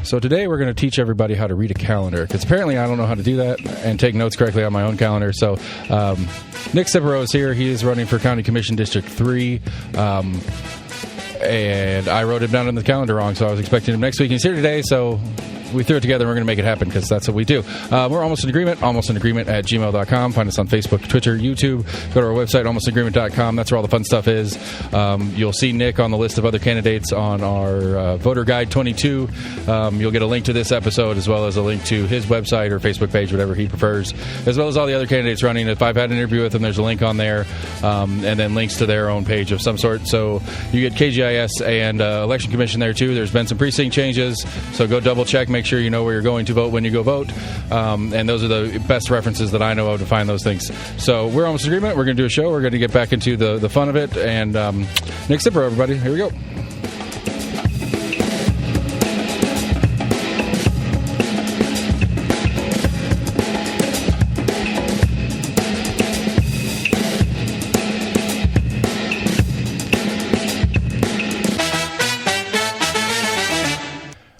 So today we're going to teach everybody how to read a calendar, because apparently I don't know how to do that and take notes correctly on my own calendar. So Nick Ciparro is here. He is running for County Commission District 3. And I wrote him down on the calendar wrong, so I was expecting him next week. He's here today, so we threw it together and we're going to make it happen, because that's what we do. We're Almost in Agreement at gmail.com. Find us on Facebook, Twitter, YouTube. Go to our website, almostinagreement.com. That's where all the fun stuff is. You'll see Nick on the list of other candidates on our Voter Guide 22. You'll get a link to this episode, as well as a link to his website or Facebook page, whatever he prefers, as well as all the other candidates running. If I've had an interview with them, there's a link on there, and then links to their own page of some sort. So you get KGIS and Election Commission there, too. There's been some precinct changes, so go double-check. Make sure you know where you're going to vote when you go vote. And those are the best references that I know of to find those things. So we're Almost in Agreement. We're going to do a show. We're going to get back into the fun of it. And Nick Ciparro, everybody. Here we go.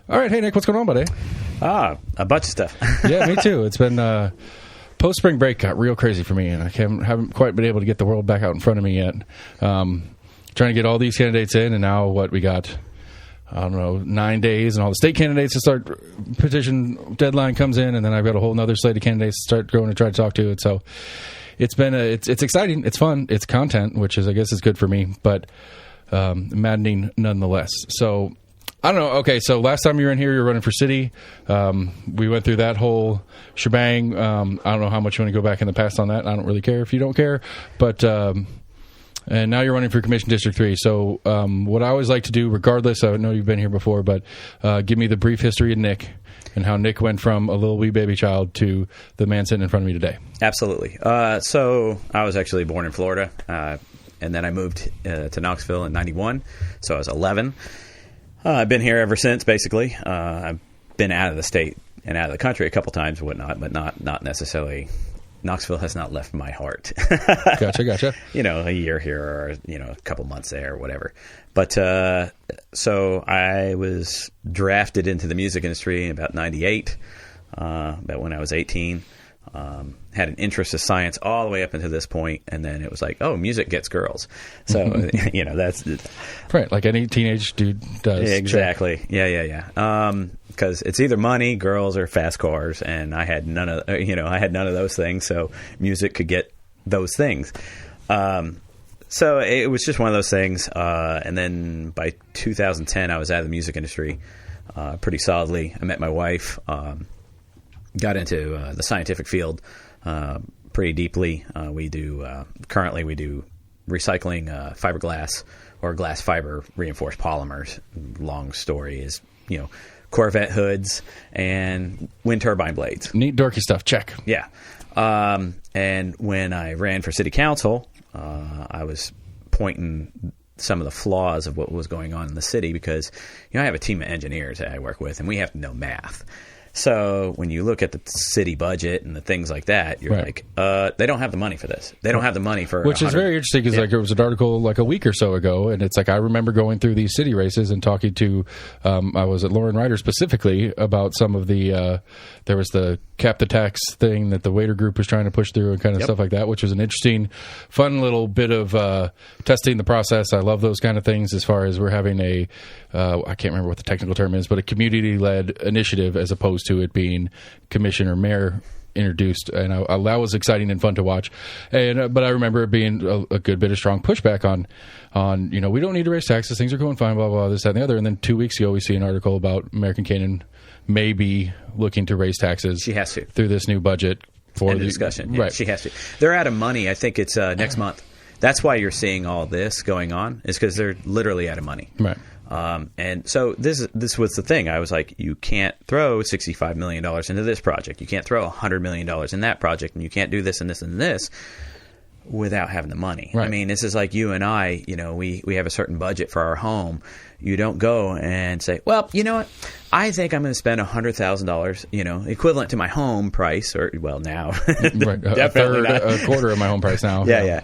All right, hey Nick, what's going on, buddy? A bunch of stuff. Yeah, me too. It's been post-spring break got real crazy for me, and I haven't quite been able to get the world back out in front of me yet. Trying to get all these candidates in, and now we got, 9 days, and all the state candidates to start petition deadline comes in, and then I've got a whole other slate of candidates to start going to try to talk to. And so it's been it's exciting, it's fun, it's content, which is, I guess, is good for me, but maddening nonetheless. So I don't know. Okay, so last time you were in here, you were running for city. We went through that whole shebang. I don't know how much you want to go back in the past on that. I don't really care if you don't care. But and now you're running for Commission District 3. So what I always like to do, regardless, I know you've been here before, but give me the brief history of Nick and how Nick went from a little wee baby child to the man sitting in front of me today. Absolutely. So I was actually born in Florida, and then I moved to Knoxville in 91. So I was 11. I've been here ever since, basically. I've been out of the state and out of the country a couple times and whatnot, but not necessarily. Knoxville has not left my heart. Gotcha. A year here or, a couple months there or whatever. But so I was drafted into the music industry in about 98, about when I was 18. Had an interest in science all the way up until this point, and then it was like, oh, music gets girls. So, that's... Right, like any teenage dude does. Exactly. Sure. Yeah. Because it's either money, girls, or fast cars, and I had none of those things, so music could get those things. So it was just one of those things, and then by 2010, I was out of the music industry pretty solidly. I met my wife, got into the scientific field pretty deeply. Currently we do recycling fiberglass or glass fiber reinforced polymers. Long story is, Corvette hoods and wind turbine blades. Neat dorky stuff. Check. Yeah. And when I ran for city council, I was pointing some of the flaws of what was going on in the city because, I have a team of engineers that I work with, and we have to know math. So when you look at the city budget and the things like that, you're right. Like, they don't have the money for this. They don't have the money for Which is very interesting because there was an article like a week or so ago, and it's like I remember going through these city races and talking to, I was at Lauren Ryder specifically about some of the, there was the cap the tax thing that the waiter group was trying to push through and kind of stuff like that, which was an interesting, fun little bit of testing the process. I love those kind of things as far as we're having a, I can't remember what the technical term is, but a community-led initiative as opposed to it being commission or mayor introduced, and that was exciting and fun to watch. And but I remember it being a good bit of strong pushback on we don't need to raise taxes, things are going fine, blah blah, this that and the other. And then 2 weeks ago we see an article about American Canaan maybe looking to raise taxes. She has to through this new budget for the discussion. Yeah, right, she has to. They're out of money. I think it's next month. That's why you're seeing all this going on, is because they're literally out of money. Right. And so this was the thing. I was like, you can't throw $65 million into this project. You can't throw $100 million in that project, and you can't do this and this and this without having the money. Right. I mean, this is like you and I, we have a certain budget for our home. You don't go and say, well, you know what? I think I'm going to spend $100,000, equivalent to my home price, or now, right. a third, a quarter of my home price now. Yeah.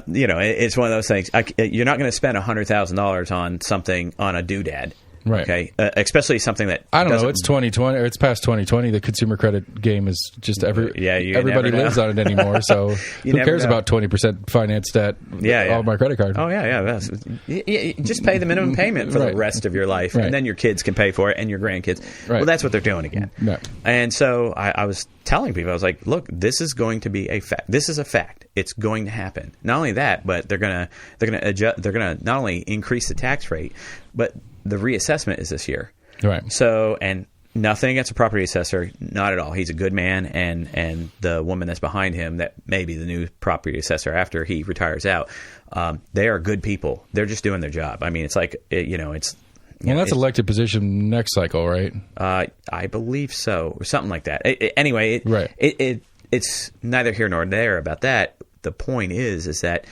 It's one of those things. You're not going to spend $100,000 on something on a doodad. Right. Okay. Especially something that I don't know. It's 2020 or it's past 2020. The consumer credit game is just everybody lives on it anymore. So who cares about 20% finance debt? On my credit card. Oh yeah. Just pay the minimum payment for the rest of your life, and then your kids can pay for it, and your grandkids. Right. Well, that's what they're doing again. Right. And so I was telling people, I was like, look, this is going to be a fact. This is a fact. It's going to happen. Not only that, but they're gonna adjust. They're gonna not only increase the tax rate, but the reassessment is this year. Right. So, and nothing against the property assessor, not at all. He's a good man, and the woman that's behind him, that may be the new property assessor after he retires out, they are good people. They're just doing their job. I mean, it's like, it's... Well, that's elected position next cycle, right? I believe so, or something like that. Anyway, it's neither here nor there about that. The point is that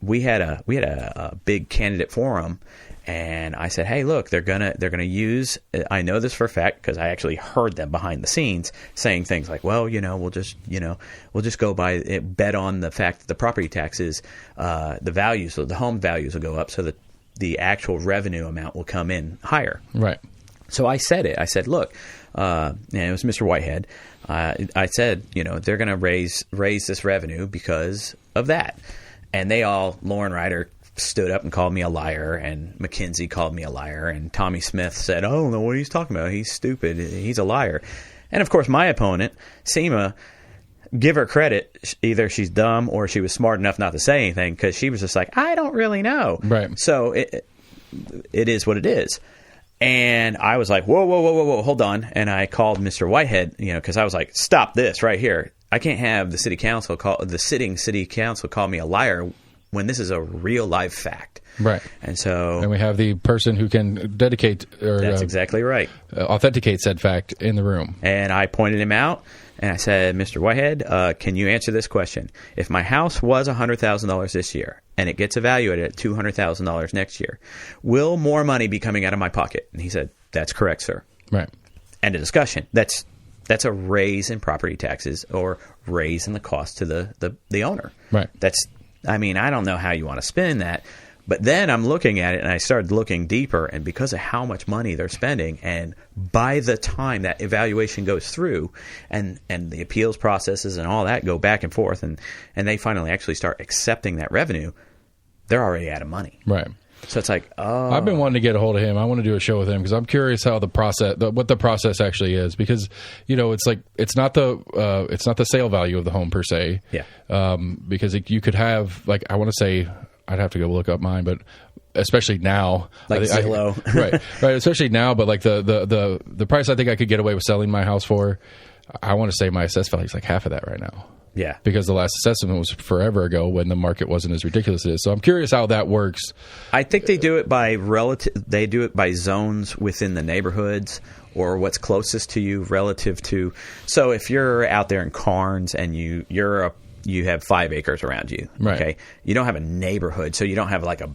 we had a big candidate forum. And I said, hey, look, they're gonna use. I know this for a fact because I actually heard them behind the scenes saying things like, well, we'll just go by bet on the fact that the property taxes, the home values will go up, so that the actual revenue amount will come in higher. Right. So I said it. I said, look, and it was Mr. Whitehead. I said, they're going to raise this revenue because of that, and they all, Lauren Ryder stood up and called me a liar, and McKinsey called me a liar, and Tommy Smith said, I don't know what he's talking about. He's stupid. He's a liar. And, of course, my opponent, Seema, give her credit. Either she's dumb or she was smart enough not to say anything, because she was just like, I don't really know. Right. So it is what it is. And I was like, whoa, hold on. And I called Mr. Whitehead, because I was like, stop this right here. I can't have the sitting city council call me a liar when this is a real life fact. Right. And we have the person who can dedicate or that's exactly right. Authenticate said fact in the room. And I pointed him out, and I said, Mr. Whitehead, can you answer this question? If my house was $100,000 this year and it gets evaluated at $200,000 next year, will more money be coming out of my pocket? And he said, that's correct, sir. Right. End of discussion. That's a raise in property taxes or raise in the cost to the owner. Right. I don't know how you want to spin that, but then I'm looking at it, and I started looking deeper, and because of how much money they're spending, and by the time that evaluation goes through, and the appeals processes and all that go back and forth, and they finally actually start accepting that revenue, they're already out of money. Right. So it's like, oh. I've been wanting to get a hold of him. I want to do a show with him because I'm curious how what the process actually is. Because it's like it's not the sale value of the home per se. Yeah. Because you could have, like, I want to say, I'd have to go look up mine, but especially now, like Zillow, right. Especially now, but like the price I think I could get away with selling my house for, I want to say my assessed value is like half of that right now. Yeah. Because the last assessment was forever ago when the market wasn't as ridiculous as it is. So I'm curious how that works. I think they do it by they do it by zones within the neighborhoods or what's closest to you relative to. So if you're out there in Carnes and you have 5 acres around you, right. Okay, you don't have a neighborhood, so you don't have like a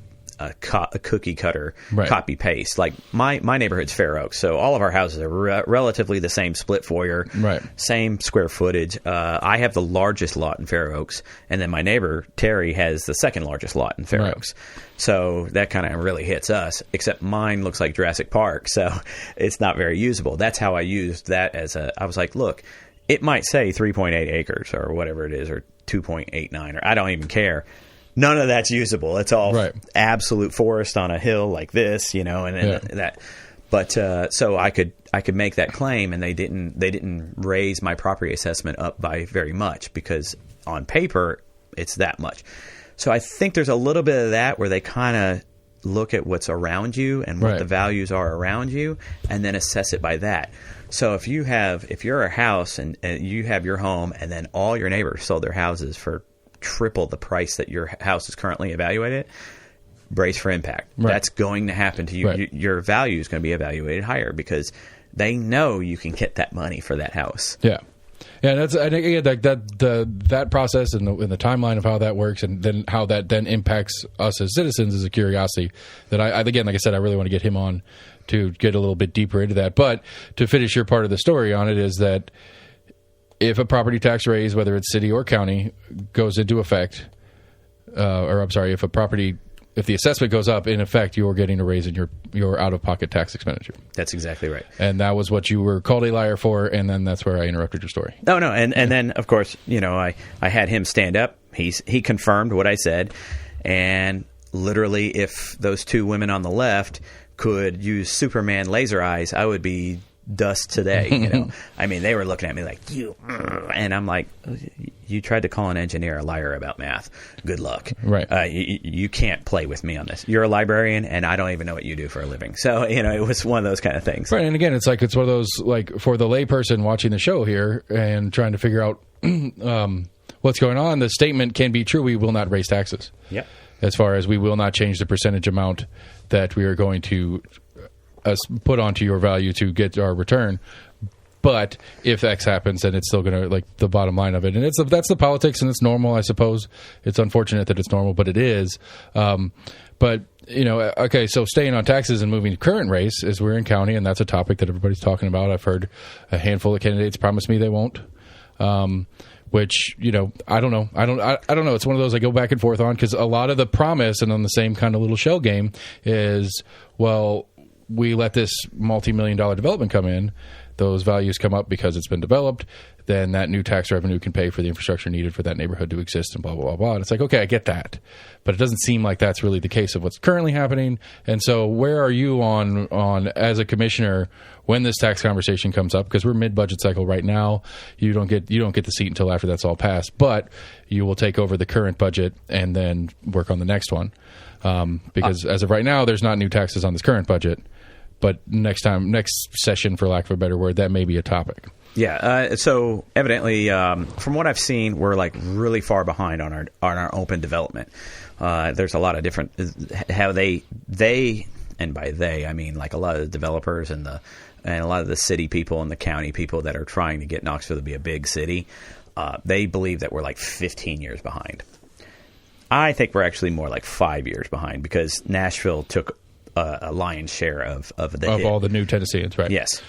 cookie cutter right. copy paste. Like my neighborhood's Fair Oaks, so all of our houses are relatively the same split foyer, right. Same square footage. I have the largest lot in Fair Oaks, and then my neighbor Terry has the second largest lot in Fair right. Oaks. So that kind of really hits us, except mine looks like Jurassic Park, so it's not very usable. That's how I used that I was like, look, it might say 3.8 acres or whatever it is, or 2.89, or I don't even care. None of that's usable. It's all right. absolute forest on a hill like this, and yeah. that. But so I could make that claim, and they didn't raise my property assessment up by very much because on paper it's that much. So I think there's a little bit of that where they kind of look at what's around you and what right. the values are around you, and then assess it by that. So if you're a house and you have your home, and then all your neighbors sold their houses for triple the price that your house is currently evaluated, brace for impact. Right. That's going to happen to you. Right. Your value is going to be evaluated higher because they know you can get that money for that house. Yeah. Yeah, that's I think again that process and the timeline of how that works, and then how that then impacts us as citizens is a curiosity that I again, like I said, I really want to get him on to get a little bit deeper into that. But to finish your part of the story on it is that if a property tax raise, whether it's city or county, goes into effect, if a property if the assessment goes up, in effect, you're getting a raise in your out-of-pocket tax expenditure. That's exactly right. And that was what you were called a liar for, and then that's where I interrupted your story. No, and then, of course, I had him stand up. He confirmed what I said, and literally, if those two women on the left could use Superman laser eyes, I would be dust today. I mean, they were looking at me like, you, and I'm like, you tried to call an engineer a liar about math. Good luck. Right. You can't play with me on this. You're a librarian, and I don't even know what you do for a living. So, it was one of those kind of things. Right. And again, it's one of those, for the layperson watching the show here and trying to figure out what's going on, the statement can be true. We will not raise taxes. Yep. As far as we will not change the percentage amount that we are going to put onto your value to get our return. But if X happens, then it's still going to, the bottom line of it. And that's the politics, and it's normal, I suppose. It's unfortunate that it's normal, but it is. But, okay, so staying on taxes and moving to current race is we're in county, and that's a topic that everybody's talking about. I've heard a handful of candidates promise me they won't. Which, I don't know. I don't know. It's one of those I go back and forth on, because a lot of the promise, and on the same kind of little shell game, is, well, we let this multi-million-dollar development come in. Those values come up because it's been developed. Then that new tax revenue can pay for the infrastructure needed for that neighborhood to exist, and blah, blah, blah, blah. And it's like, okay, I get that. But it doesn't seem like that's really the case of what's currently happening. And so where are you on as a commissioner when this tax conversation comes up? Because we're mid-budget cycle right now. You don't get the seat until after that's all passed. But you will take over the current budget and then work on the next one. Because as of right now, there's not new taxes on this current budget. But next session, for lack of a better word, that may be a topic. Yeah. So evidently, from what I've seen, we're really far behind on our open development. There's a lot of different how they and by they I mean a lot of the developers and a lot of the city people and the county people that are trying to get Knoxville to be a big city. They believe that we're 15 years behind. I think we're actually more 5 years behind, because Nashville took a lion's share of all the new Tennesseans, right? Yes.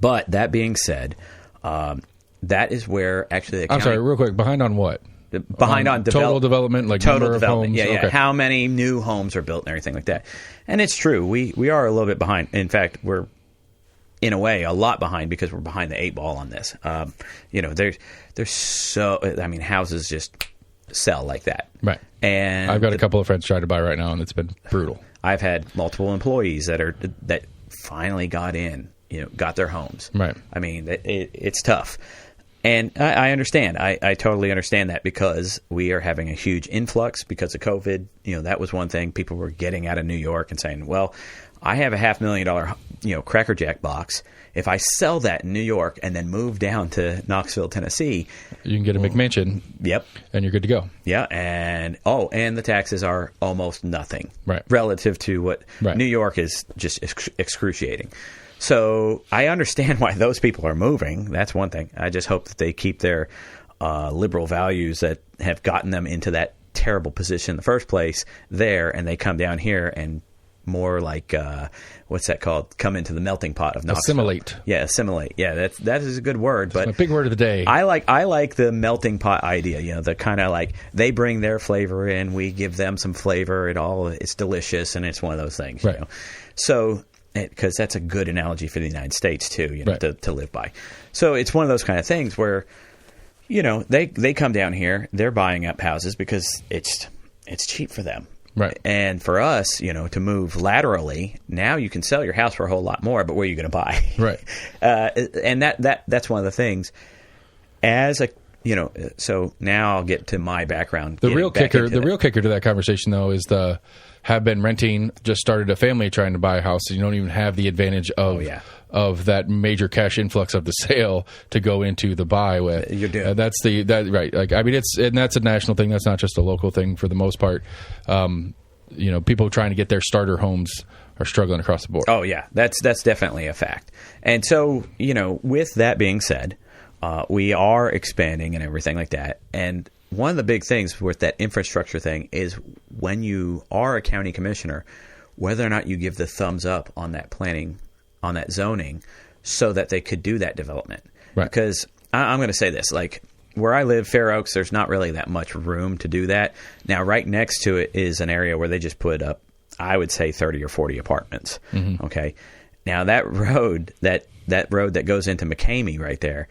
But that being said, that is where actually the county... I'm sorry, real quick. Behind on what? Behind on total development, total development. Homes? Yeah. Okay. How many new homes are built and everything like that. And it's true. We are a little bit behind. In fact, we're, in a way, a lot behind, because we're behind the 8 ball on this. There's so... I mean, houses just sell like that. Right. And I've got a couple of friends trying to buy right now, and it's been brutal. I've had multiple employees that finally got in, got their homes. Right. I mean, it's tough. And I understand. I totally understand that, because we are having a huge influx because of COVID. That was one thing. People were getting out of New York and saying, well, I have a $500,000, Cracker Jack box. If I sell that in New York and then move down to Knoxville, Tennessee, you can get a McMansion. Yep. And you're good to go. Yeah. And the taxes are almost nothing. Right. Relative to what New York is, just excruciating. So I understand why those people are moving. That's one thing. I just hope that they keep their liberal values that have gotten them into that terrible position in the first place there, and they come down here and more what's that called? Come into the melting pot of Knoxville. Assimilate. Yeah, assimilate. Yeah, that is a good word. But a big word of the day. I like the melting pot idea. The kind of they bring their flavor in, we give them some flavor. It's delicious, and it's one of those things. Right. So, because that's a good analogy for the United States too, to live by. So it's one of those kind of things where, they come down here, they're buying up houses because it's cheap for them. Right. And for us, to move laterally, now you can sell your house for a whole lot more, but where are you going to buy? Right. And that's one of the things. So now I'll get to my background. The real kicker to that conversation, though, is have been renting, just started a family trying to buy a house. So you don't even have the advantage of that major cash influx of the sale to go into the buy with. You do. Right. That's a national thing. That's not just a local thing for the most part. People trying to get their starter homes are struggling across the board. Oh yeah, that's definitely a fact. And so, with that being said, we are expanding and everything like that. And one of the big things with that infrastructure thing is when you are a county commissioner, whether or not you give the thumbs up on that planning, on that zoning, so that they could do that development. Right. Because I'm going to say this, where I live, Fair Oaks, there's not really that much room to do that. Now, right next to it is an area where they just put up, I would say, 30 or 40 apartments. Okay. Now, that road that goes into McCamey right there,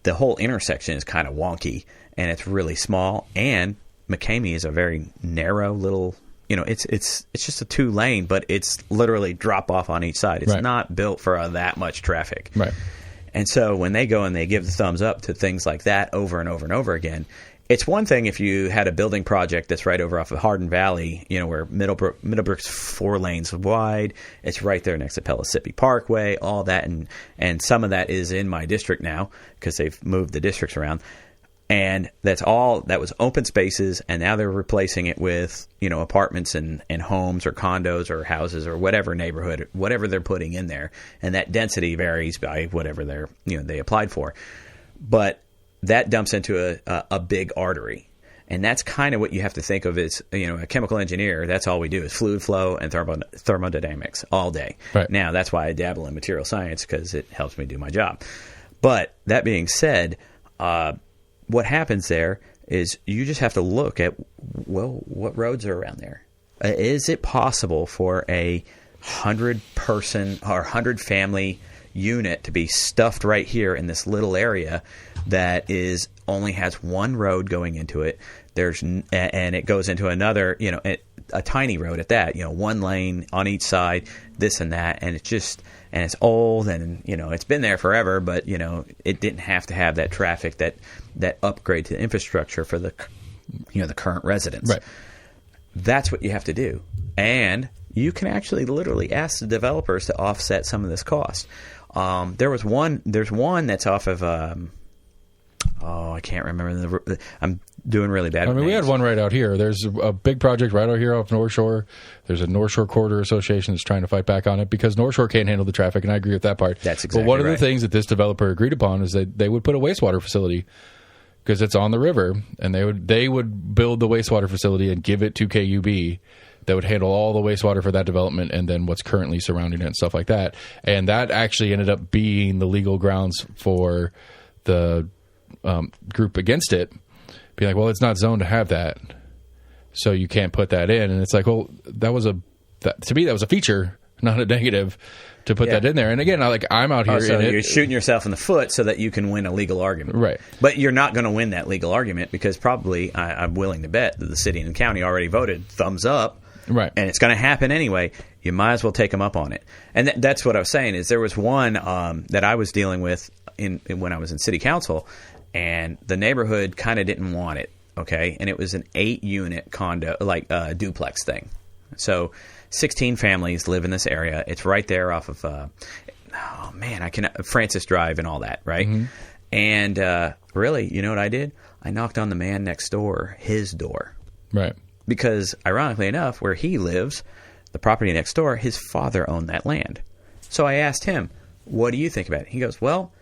the whole intersection is kind of wonky, and it's really small. And McCamey is a very narrow little, it's just a 2-lane, but it's literally drop off on each side. It's not built for that much traffic. Right. And so when they go and they give the thumbs up to things like that over and over and over again, it's one thing if you had a building project that's right over off of Hardin Valley, where Middlebrook's 4 lanes wide. It's right there next to Pellissippi Parkway, all that. And some of that is in my district now because they've moved the districts around. And that was open spaces, and now they're replacing it with, apartments and homes or condos or houses or whatever neighborhood, whatever they're putting in there. And that density varies by whatever they applied for. But that dumps into a big artery. And that's kind of what you have to think of as, a chemical engineer. That's all we do is fluid flow and thermodynamics all day. Right. Now, that's why I dabble in material science, because it helps me do my job. But that being said, what happens there is you just have to look at, what roads are around there? Is it possible for a 100-person or 100-family unit to be stuffed right here in this little area that only has one road going into it? And it goes into another, a tiny road at that, 1 lane on each side, this and that, and it's old, and it's been there forever, but it didn't have to have that traffic, that upgrade to the infrastructure for the the current residents. Right. That's what you have to do, and you can actually literally ask the developers to offset some of this cost. There's one that's off of I can't remember. I'm doing really bad. We had one right out here. There's a big project right out here off North Shore. There's a North Shore Corridor Association that's trying to fight back on it because North Shore can't handle the traffic, and I agree with that part. That's exactly right. But one of the things that this developer agreed upon is that they would put a wastewater facility because it's on the river, and they would build the wastewater facility and give it to KUB that would handle all the wastewater for that development and then what's currently surrounding it and stuff like that. And that actually ended up being the legal grounds for the group against it, being like, well, it's not zoned to have that, so you can't put that in. And it's like, well, to me that was a feature, not a negative, to put that in there. And again, I'm out here. So you're shooting yourself in the foot so that you can win a legal argument, right? But you're not going to win that legal argument because probably I'm willing to bet that the city and the county already voted thumbs up. Right. And it's going to happen anyway. You might as well take them up on it. And that's what I was saying is there was one that I was dealing with when I was in city council, and the neighborhood kind of didn't want it, okay? And it was an 8-unit condo, duplex thing. So 16 families live in this area. It's right there off of, Francis Drive and all that, right? Mm-hmm. And really, you know what I did? I knocked on the man next door, his door. Right. Because, ironically enough, where he lives, the property next door, his father owned that land. So I asked him, what do you think about it? He goes, well,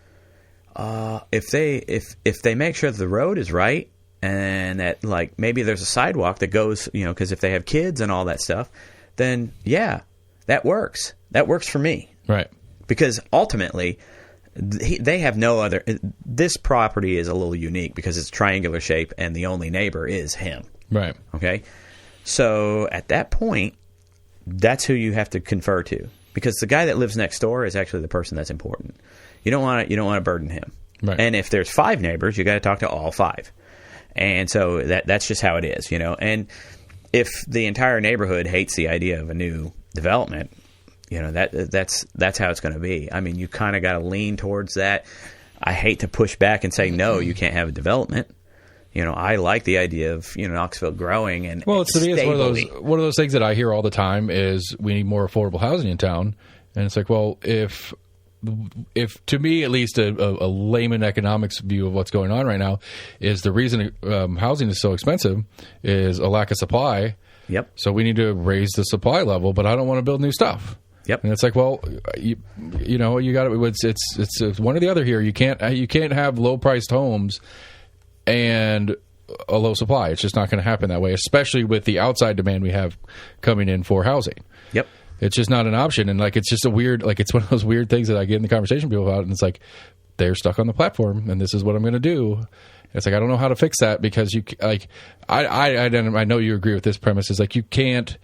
if they make sure that the road is right and that, maybe there's a sidewalk that goes, because if they have kids and all that stuff, then, yeah, that works. That works for me. Right. Because ultimately, they have no other – this property is a little unique because it's triangular shape and the only neighbor is him. Right. Okay. So at that point, that's who you have to confer to, because the guy that lives next door is actually the person that's important. You don't want to burden him. Right. And if there's 5 neighbors, you got to talk to all 5. And so that's just how it is, And if the entire neighborhood hates the idea of a new development, that's how it's going to be. I mean, you kind of got to lean towards that. I hate to push back and say no, you can't have a development. I like the idea of Knoxville growing and it's one of those things that I hear all the time is we need more affordable housing in town, and it's like, well, if to me at least a layman economics view of what's going on right now is the reason housing is so expensive is a lack of supply. Yep. So we need to raise the supply level, but I don't want to build new stuff. Yep. And it's like, well, you got to. It's one or the other here. You can't have low priced homes and a low supply. It's just not going to happen that way, especially with the outside demand we have coming in for housing. Yep. It's just not an option. And it's just it's one of those weird things that I get in the conversation with people about. And it's like, they're stuck on the platform and this is what I'm going to do. And It's like, I don't know how to fix that, because I know you agree with this premise, is like you can't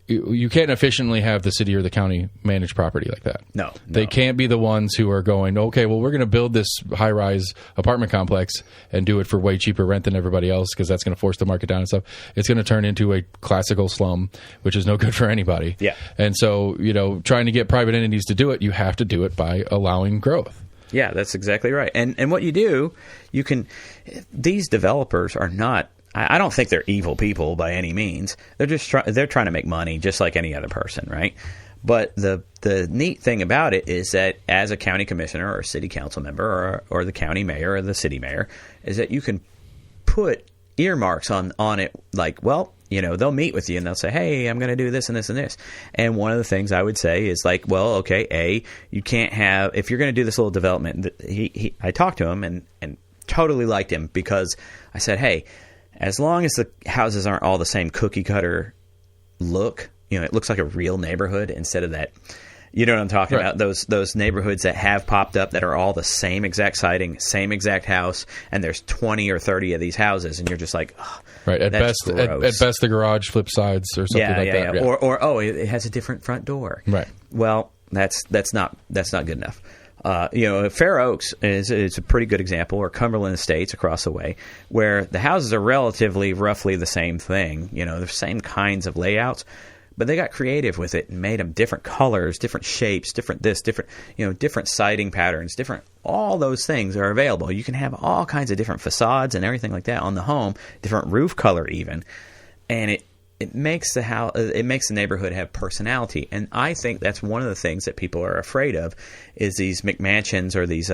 efficiently have the city or the county manage property like that. No. They can't be the ones who are going, okay, well, we're going to build this high-rise apartment complex and do it for way cheaper rent than everybody else, because that's going to force the market down and stuff. It's going to turn into a classical slum, which is no good for anybody. Yeah. And so, trying to get private entities to do it, you have to do it by allowing growth. Yeah, that's exactly right. And what you do, these developers are not, I don't think they're evil people by any means. They're just they're trying to make money just like any other person, right? But the neat thing about it is that as a county commissioner or a city council member or the county mayor or the city mayor, is that you can put earmarks on it, like, well, they'll meet with you and they'll say, hey, I'm going to do this and this and this. And one of the things I would say is like, well, okay, you can't have, if you're going to do this little development, I talked to him and totally liked him, because I said, hey, as long as the houses aren't all the same cookie cutter look, it looks like a real neighborhood instead of that. You know what I'm talking about? Those neighborhoods that have popped up that are all the same exact siding, same exact house, and there's 20 or 30 of these houses, and you're just like, oh, right. At best, the garage flip sides or something like that. Yeah. Or it has a different front door. Right. Well, that's not good enough. Fair Oaks is a pretty good example, or Cumberland Estates across the way, where the houses are relatively roughly the same thing. The same kinds of layouts, but they got creative with it and made them different colors, different shapes, different siding patterns, all those things are available. You can have all kinds of different facades and everything like that on the home, different roof color even, and it makes the neighborhood have personality. And I think that's one of the things that people are afraid of, is these McMansions or these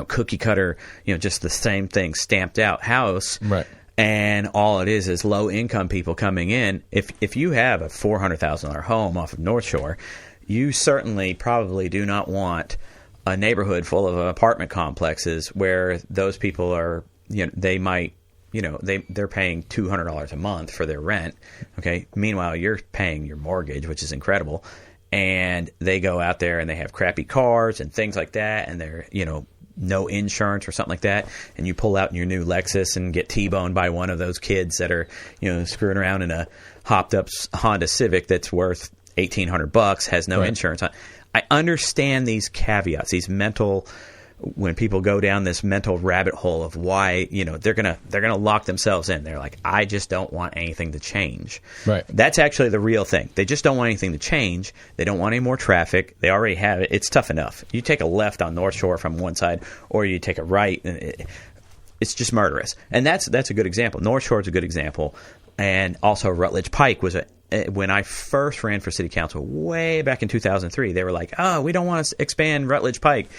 cookie cutter, just the same thing stamped out house. Right. And all it is low income people coming in. If you have a $400,000 home off of North Shore, you certainly probably do not want a neighborhood full of apartment complexes where those people are, they might, they're paying $200 a month for their rent. Okay. Meanwhile, you're paying your mortgage, which is incredible. And they go out there and they have crappy cars and things like that. And they're, no insurance or something like that. And you pull out in your new Lexus and get T-boned by one of those kids that are, screwing around in a hopped up Honda Civic that's worth $1,800, has no insurance on. I understand these caveats, these when people go down this mental rabbit hole of why, they're gonna lock themselves in. They're like, I just don't want anything to change. Right. That's actually the real thing. They just don't want anything to change. They don't want any more traffic. They already have it. It's tough enough. You take a left on North Shore from one side, or you take a right, and it's just murderous. And that's a good example. North Shore is a good example, and also Rutledge Pike was when I first ran for city council way back in 2003. They were like, oh, we don't want to expand Rutledge Pike.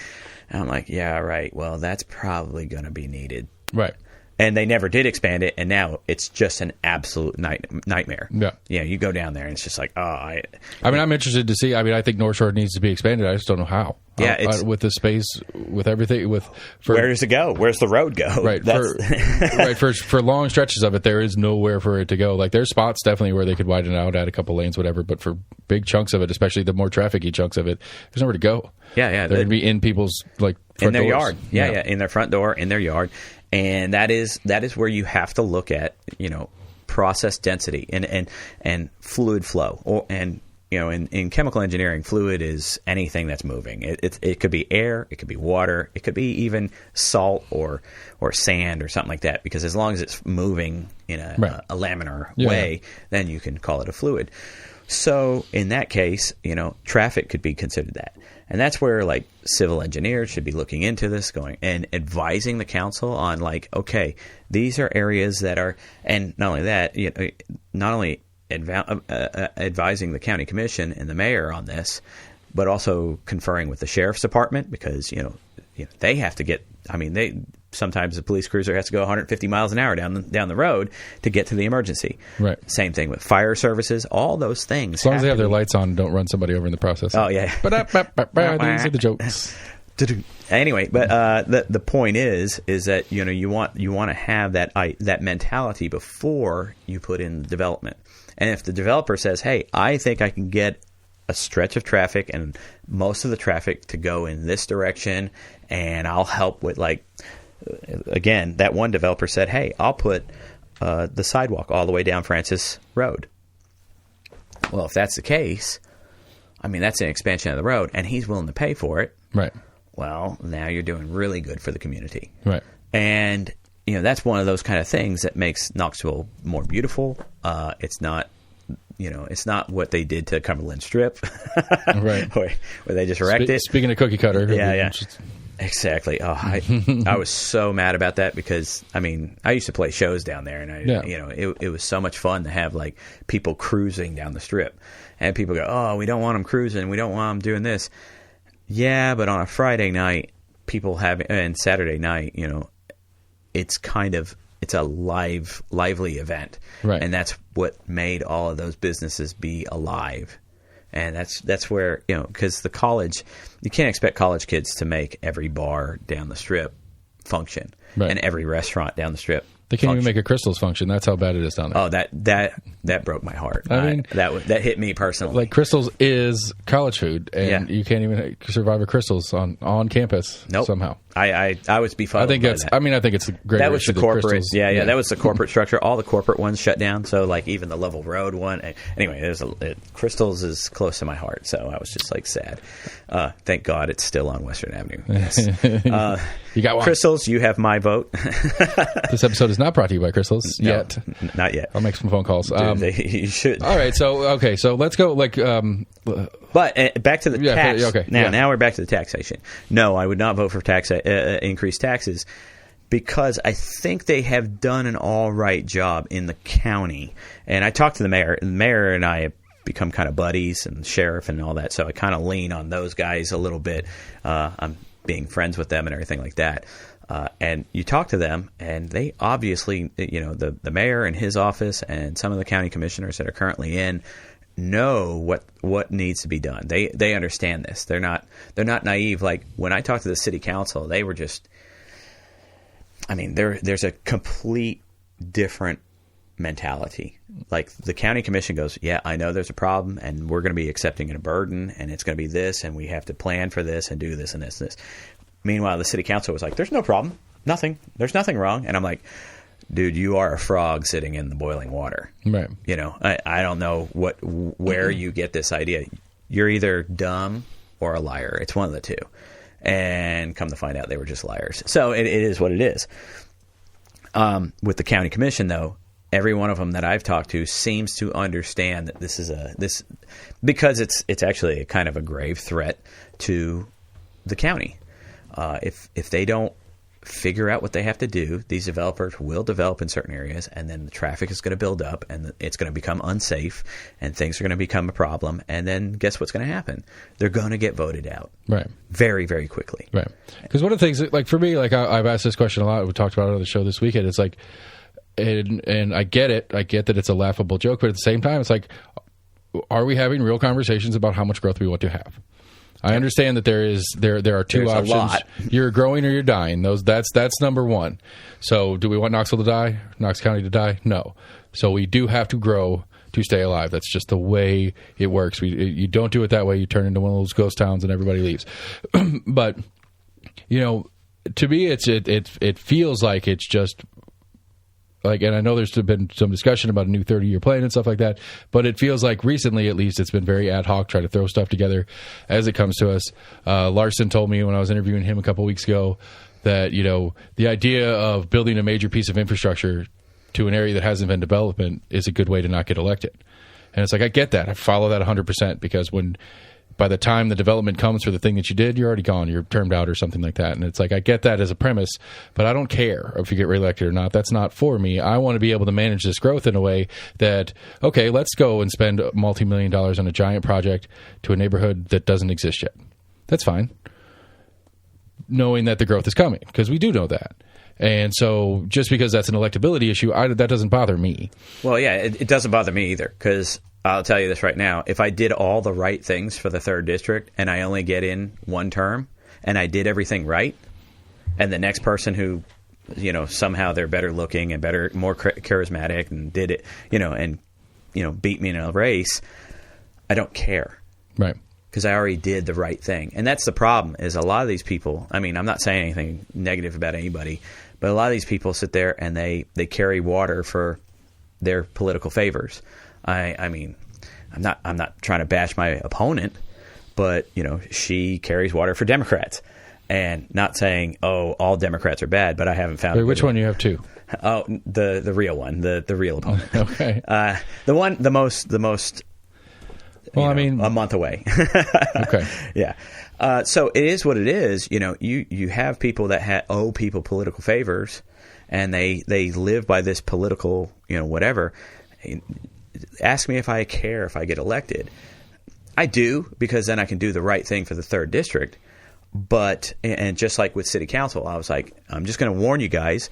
And I'm like, yeah, right. Well, that's probably going to be needed. Right. And they never did expand it, and now it's just an absolute nightmare. Yeah. Yeah, you go down there, and it's just like, oh. I'm interested to see. I think North Shore needs to be expanded. I just don't know how. Yeah, with the space, with everything, where does it go? Where's the road go? Right. For long stretches of it, there is nowhere for it to go. Like, there's spots definitely where they could widen it out, add a couple lanes, whatever. But for big chunks of it, especially the more trafficy chunks of it, there's nowhere to go. Yeah. They're going to be in people's front in their doors. Yard. Yeah, in their front door, in their yard. And that is where you have to look at, process density and fluid flow. In chemical engineering, fluid is anything that's moving. It could be air, it could be water, it could be even salt or sand or something like that. Because as long as it's moving in a laminar way, then you can call it a fluid. So in that case, traffic could be considered that. And that's where, like, civil engineers should be looking into this, going and advising the council on, like, okay, these are areas that are, and not only that, not only advising the county commission and the mayor on this, but also conferring with the sheriff's department, because they have to get. Sometimes the police cruiser has to go 150 miles an hour down the road to get to the emergency. Right. Same thing with fire services. All those things. As long as they have their lights on, don't run somebody over in the process. Oh yeah. These are the jokes. Anyway, but the point is that you want to have that mentality before you put in development. And if the developer says, "Hey, I think I can get a stretch of traffic and most of the traffic to go in this direction, and I'll help with again, that one developer said, hey, I'll put the sidewalk all the way down Francis Road. Well, if that's the case, I mean, that's an expansion of the road, and he's willing to pay for it. Right. Well, now you're doing really good for the community. Right. And, that's one of those kind of things that makes Knoxville more beautiful. It's not, it's not what they did to Cumberland Strip. Right. where they just wrecked it. Speaking of cookie cutter. Yeah. Exactly. Oh, I was so mad about that because, I mean, I used to play shows down there, and it was so much fun to have like people cruising down the Strip, and people go, "Oh, we don't want them cruising. We don't want them doing this." Yeah, but on a Friday night, and Saturday night, it's a lively event, right? And that's what made all of those businesses be alive. And that's where, because the college, you can't expect college kids to make every bar down the Strip function, right, and every restaurant down the Strip. They can't even make a Crystals function. That's how bad it is down there. Oh, that broke my heart. I mean, that hit me personally. Like, Crystals is college food, and you can't even survive a Crystals on campus somehow. I was befuddled. I think it's a great. That was the corporate. Crystals. Yeah. That was the corporate structure. All the corporate ones shut down. So like even the Level Road one. Anyway, Crystals is close to my heart. So I was just like sad. Thank God it's still on Western Avenue. Yes. You got one. Crystals, you have my vote. This episode is not brought to you by Crystals yet. Not yet. I'll make some phone calls. You should. All right. So let's go. Like, but back to the tax. Okay. Now we're back to the taxation. No, I would not vote for increased taxes because I think they have done an all right job in the county. And I talked to the mayor. The mayor and I have become kind of buddies, and the sheriff and all that. So I kind of lean on those guys a little bit. I'm being friends with them and everything like that. And you talk to them, and they obviously, the mayor and his office and some of the county commissioners that are currently in know what needs to be done. They understand this. They're not naive. Like when I talked to the city council, they were just, I mean, there's a complete different mentality. Like the county commission goes, yeah, I know there's a problem, and we're going to be accepting a burden, and it's going to be this, and we have to plan for this and do this and this and this. Meanwhile, the city council was like, there's no problem. Nothing. There's nothing wrong. And I'm like, dude, you are a frog sitting in the boiling water. Right. I don't know where you get this idea. You're either dumb or a liar. It's one of the two. And come to find out, they were just liars. So it is what it is. With the county commission, though, every one of them that I've talked to seems to understand that this is because it's actually a kind of a grave threat to the county. If they don't figure out what they have to do, these developers will develop in certain areas, and then the traffic is going to build up, and it's going to become unsafe, and things are going to become a problem. And then guess what's going to happen? They're going to get voted out, right? Very, very quickly, right? Because one of the things, like for me, like I've asked this question a lot. We talked about it on the show this weekend. It's like, and I get it. I get that it's a laughable joke, but at the same time, it's like, are we having real conversations about how much growth we want to have? I understand that there are two options. You're growing or you're dying. That's number one. So do we want Knoxville to die? Knox County to die? No. So we do have to grow to stay alive. That's just the way it works. You don't do it that way. You turn into one of those ghost towns and everybody leaves. But to me, it feels like it's just. Like, and I know there's been some discussion about a new 30-year plan and stuff like that, but it feels like recently, at least, it's been very ad hoc, trying to throw stuff together as it comes to us. Larson told me when I was interviewing him a couple weeks ago that, the idea of building a major piece of infrastructure to an area that hasn't been development is a good way to not get elected. And it's like, I get that. I follow that 100% because by the time the development comes for the thing that you did, you're already gone. You're termed out or something like that. And it's like, I get that as a premise, but I don't care if you get reelected or not. That's not for me. I want to be able to manage this growth in a way that, okay, let's go and spend multi-million dollars on a giant project to a neighborhood that doesn't exist yet. That's fine. Knowing that the growth is coming, because we do know that. And so just because that's an electability issue, that doesn't bother me. Well, yeah, it doesn't bother me either, because I'll tell you this right now. If I did all the right things for the 3rd District and I only get in one term and I did everything right, and the next person who, somehow they're better looking and more charismatic and did it, beat me in a race, I don't care. Right. because I already did the right thing. And that's the problem, is a lot of these people, I mean, I'm not saying anything negative about anybody, but a lot of these people sit there and they carry water for their political favors. I mean, I'm not trying to bash my opponent, but, you know, she carries water for Democrats. And not saying, oh, all Democrats are bad, but I haven't found. Wait, which one you have two? Oh, the real one, the real opponent. Okay. The most. Well, I mean, a month away. Okay. Yeah. So it is what it is. You know, you have people that owe people political favors, and they live by this political, you know, whatever. Ask me if I care if I get elected. I do, because then I can do the right thing for the 3rd district. But, and just like with city council, I was like, I'm just going to warn you guys,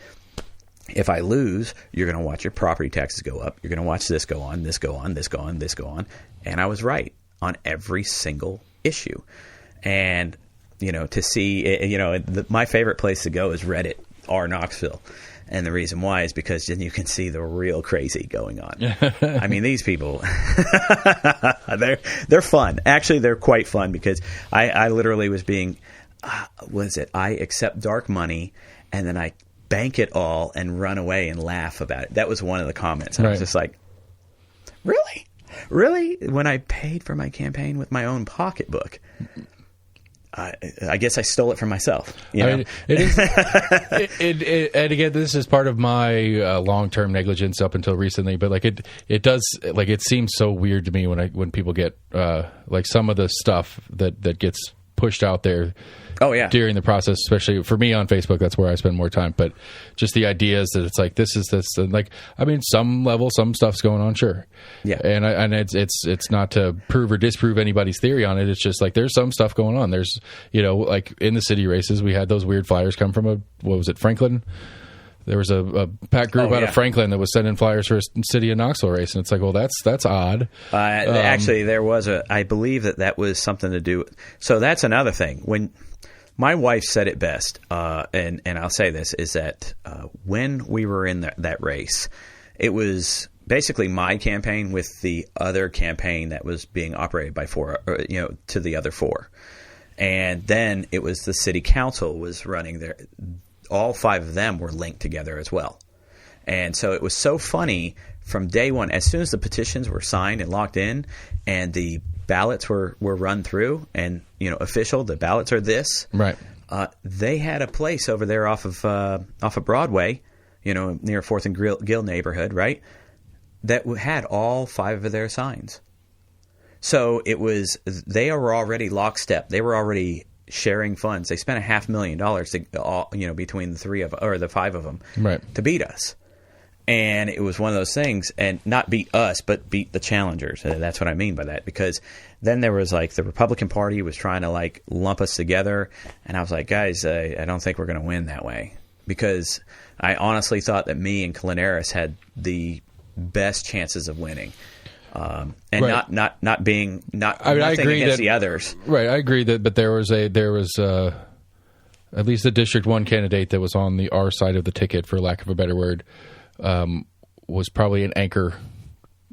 if I lose, you're going to watch your property taxes go up. You're going to watch this go on, this go on, this go on, this go on. And I was right on every single issue. And, you know, to see, you know, my favorite place to go is Reddit or Knoxville. And the reason why is because then you can see the real crazy going on. I mean, these people, they're fun. Actually, they're quite fun, because I literally was being, I accept dark money and then I bank it all and run away and laugh about it. That was one of the comments. And I was just like, really? Really? When I paid for my campaign with my own pocketbook? I guess I stole it from myself. You know? I mean, it is, and again, this is part of my long-term negligence up until recently. But like it does, like it seems so weird to me when people get like some of the stuff that gets pushed out there. Oh yeah. During the process, especially for me on Facebook, that's where I spend more time. But just the ideas that it's like this is this, and like I mean, some level, some stuff's going on, sure. Yeah. And it's not to prove or disprove anybody's theory on it. It's just like there's some stuff going on. There's, you know, like in the city races, we had those weird flyers come from Franklin. There was a pack group out of Franklin that was sending flyers for a city of Knoxville race, and it's like, well, that's odd. Actually, there was I believe that was something to do. So that's another thing. When my wife said it best, and I'll say this, is that when we were in that race, it was basically my campaign with the other campaign that was being operated by to the other 4. And then it was the city council was running their. All 5 of them were linked together as well. And so it was so funny from day one, as soon as the petitions were signed and locked in and the ballots were run through and, you know, official, the ballots are this. Right. They had a place over there off of Broadway, you know, near 4th and Gill neighborhood, right, that had all 5 of their signs. So they were already lockstep. They were already sharing funds. They spent $500,000 to, you know, between the 5 of them, right, to beat us. And it was one of those things, and not beat us, but beat the challengers. That's what I mean by that, because then there was like the Republican Party was trying to like lump us together, and I was like, guys, I don't think we're going to win that way, because I honestly thought that me and Kalinaris had the best chances of winning. And right. not being I mean, I agree against the others. Right, I agree that, but there was at least the District 1 candidate that was on our side of the ticket, for lack of a better word, was probably an anchor.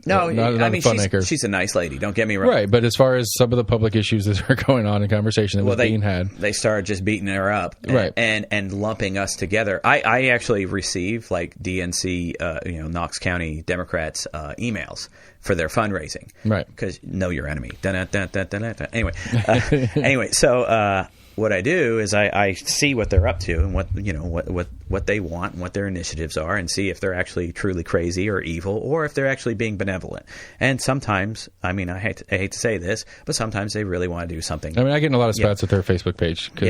No, I mean, she's a nice lady. Don't get me wrong. Right, but as far as some of the public issues that are going on in conversation that was being had, they started just beating her up, right, and lumping us together. I actually received like DNC, Knox County Democrats emails for their fundraising, right? Because know your enemy. Anyway, so what I do is I see what they're up to and what they want and what their initiatives are, and see if they're actually truly crazy or evil, or if they're actually being benevolent. And sometimes, I mean, I hate to say this, but sometimes they really want to do something. I mean, I get in a lot of spats with their Facebook page, because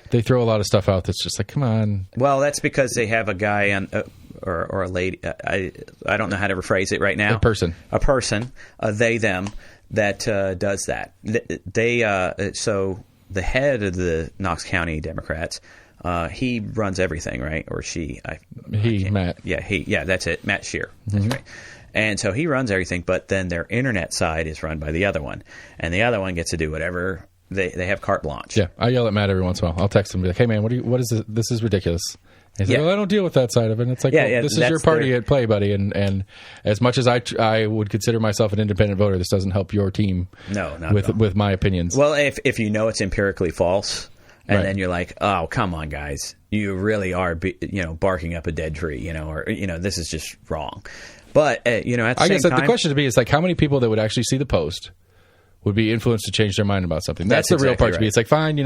they throw a lot of stuff out that's just like, come on. Well, that's because they have a guy on. Or a lady, I don't know how to rephrase it right now. A person, they, them, that does that. So the head of the Knox County Democrats, he runs everything, right? Or she? Matt. Yeah, that's it. Matt Shear. That's right. And so he runs everything, but then their internet side is run by the other one, and the other one gets to do whatever. They have carte blanche. Yeah, I yell at Matt every once in a while. I'll text him and be like, "Hey man, what is this? This is ridiculous." He's like, well, I don't deal with that side of it. And it's like, this is your party at play, buddy. And as much as I would consider myself an independent voter, this doesn't help your team. No, not with my opinions. Well, if you know it's empirically false, and then you're like, oh, come on, guys, you really are, barking up a dead tree, or this is just wrong. But at the same time, I guess the question to me is like, how many people that would actually see the post would be influenced to change their mind about something? That's the real part to me. It's like, fine,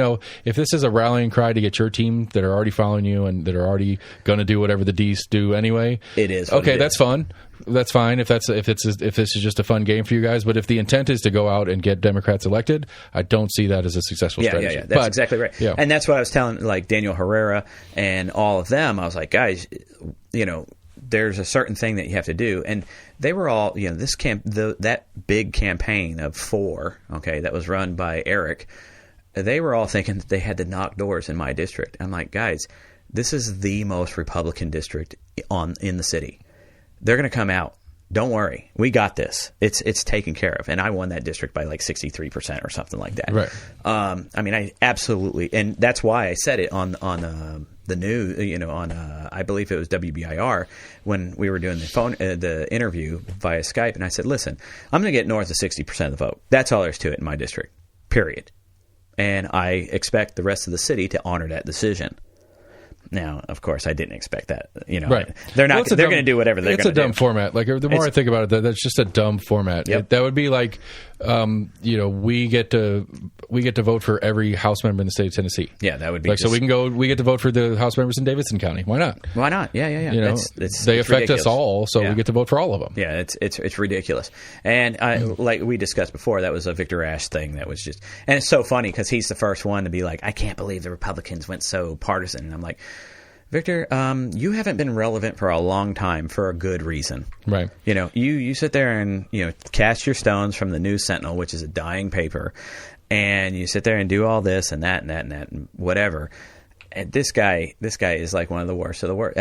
if this is a rallying cry to get your team that are already following you and that are already going to do whatever the D's do anyway, it is okay. That's fun. That's fine if this is just a fun game for you guys. But if the intent is to go out and get Democrats elected, I don't see that as a successful strategy. Yeah, that's exactly right. Yeah. And that's what I was telling like Daniel Herrera and all of them. I was like, guys, there's a certain thing that you have to do. And they were all, that big campaign of 4, that was run by Eric, they were all thinking that they had to knock doors in my district. I'm like, guys, this is the most Republican district in the city. They're going to come out. Don't worry. We got this. It's taken care of. And I won that district by like 63% or something like that. Right. I absolutely, and that's why I said it on the news, I believe it was WBIR when we were doing the interview via Skype. And I said, listen, I'm going to get north of 60% of the vote. That's all there's to it in my district, period. And I expect the rest of the city to honor that decision. Now, of course, I didn't expect that. Right. They're not. They're going to do whatever they're going to do. It's a dumb format. Like the more I think about it, that's just a dumb format. Yep. That would be like, we get to vote for every House member in the state of Tennessee. Yeah, that would be like so we get to vote for the House members in Davidson County. Why not? Why not? Yeah. They affect ridiculous. us all, so we get to vote for all of them. Yeah, it's ridiculous. And like we discussed before, that was a Victor Ashe thing. That was just, and it's so funny because he's the first one to be like, I can't believe the Republicans went so partisan. And I'm like, Victor, you haven't been relevant for a long time for a good reason. Right. You sit there and, cast your stones from the News Sentinel, which is a dying paper, and you sit there and do all this and that and that and that and whatever. And this guy is like one of the worst of the worst.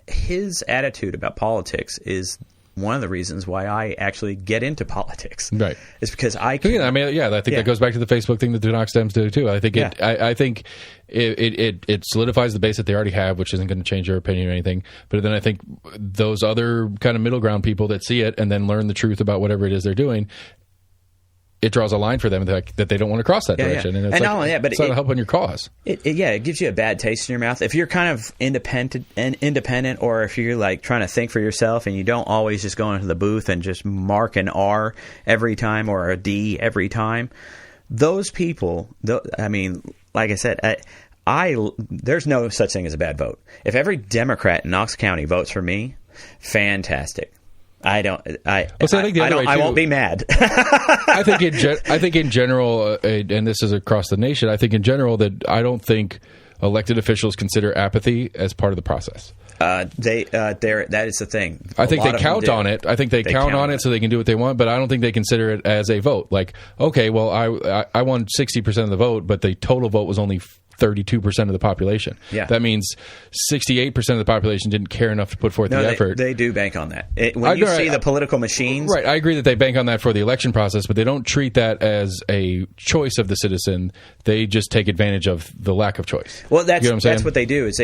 His attitude about politics is one of the reasons why I actually get into politics. Right. It's because I think that goes back to the Facebook thing that the Knox Dems do too. I think it solidifies the base that they already have, which isn't going to change their opinion or anything. But then I think those other kind of middle ground people that see it and then learn the truth about whatever it is they're doing, it draws a line for them that they don't want to cross that direction. And, not only that, but it's not helping your cause. It gives you a bad taste in your mouth. If you're kind of independent, or if you're like trying to think for yourself and you don't always just go into the booth and just mark an R every time or a D every time, those people, like I said, there's no such thing as a bad vote. If every Democrat in Knox County votes for me, fantastic. I won't be mad. I think in general, and this is across the nation, I think in general that I don't think elected officials consider apathy as part of the process. That is the thing. I think they count on it. I think they count on it so they can do what they want, but I don't think they consider it as a vote. Like, okay, well, I won 60% of the vote, but the total vote was only 32% of the population. Yeah. That means 68% of the population didn't care enough to put forth the effort. They do bank on that. When you see the political machines... Right, I agree that they bank on that for the election process, but they don't treat that as a choice of the citizen. They just take advantage of the lack of choice. Well, that's what they do. Is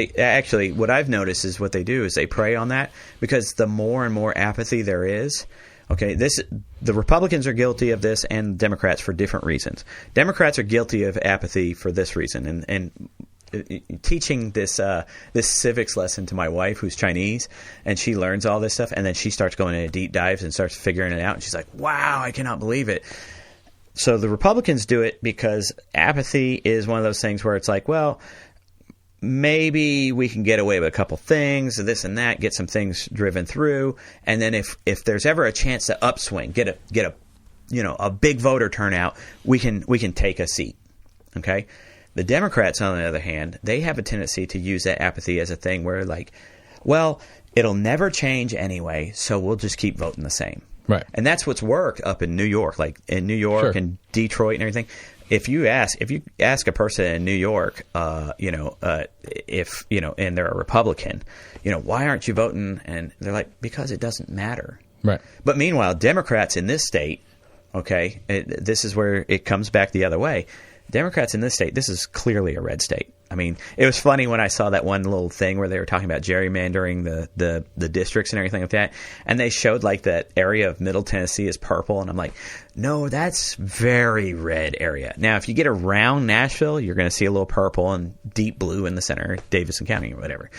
what I've noticed is what they do is they prey on that, because the more and more apathy there is... Okay, the Republicans are guilty of this, and Democrats for different reasons. Democrats are guilty of apathy for this reason, and teaching this civics lesson to my wife, who's Chinese, and she learns all this stuff, and then she starts going into deep dives and starts figuring it out, and she's like, "Wow, I cannot believe it." So the Republicans do it because apathy is one of those things where it's like, well, maybe we can get away with a couple things, this and that, get some things driven through, and then if there's ever a chance to upswing, get a big voter turnout, we can take a seat. Okay? The Democrats, on the other hand, they have a tendency to use that apathy as a thing where, like, well, it'll never change anyway, so we'll just keep voting the same. Right. And that's what's worked up in New York, like in New York and Detroit and everything. If you ask a person in New York, and they're a Republican, why aren't you voting? And they're like, because it doesn't matter. Right. But meanwhile, Democrats in this state, okay, this is where it comes back the other way. Democrats in this state, this is clearly a red state. I mean, it was funny when I saw that one little thing where they were talking about gerrymandering the districts and everything like that, and they showed like that area of Middle Tennessee is purple, and I'm like, no, that's very red area. Now, if you get around Nashville, you're going to see a little purple and deep blue in the center, Davidson County or whatever.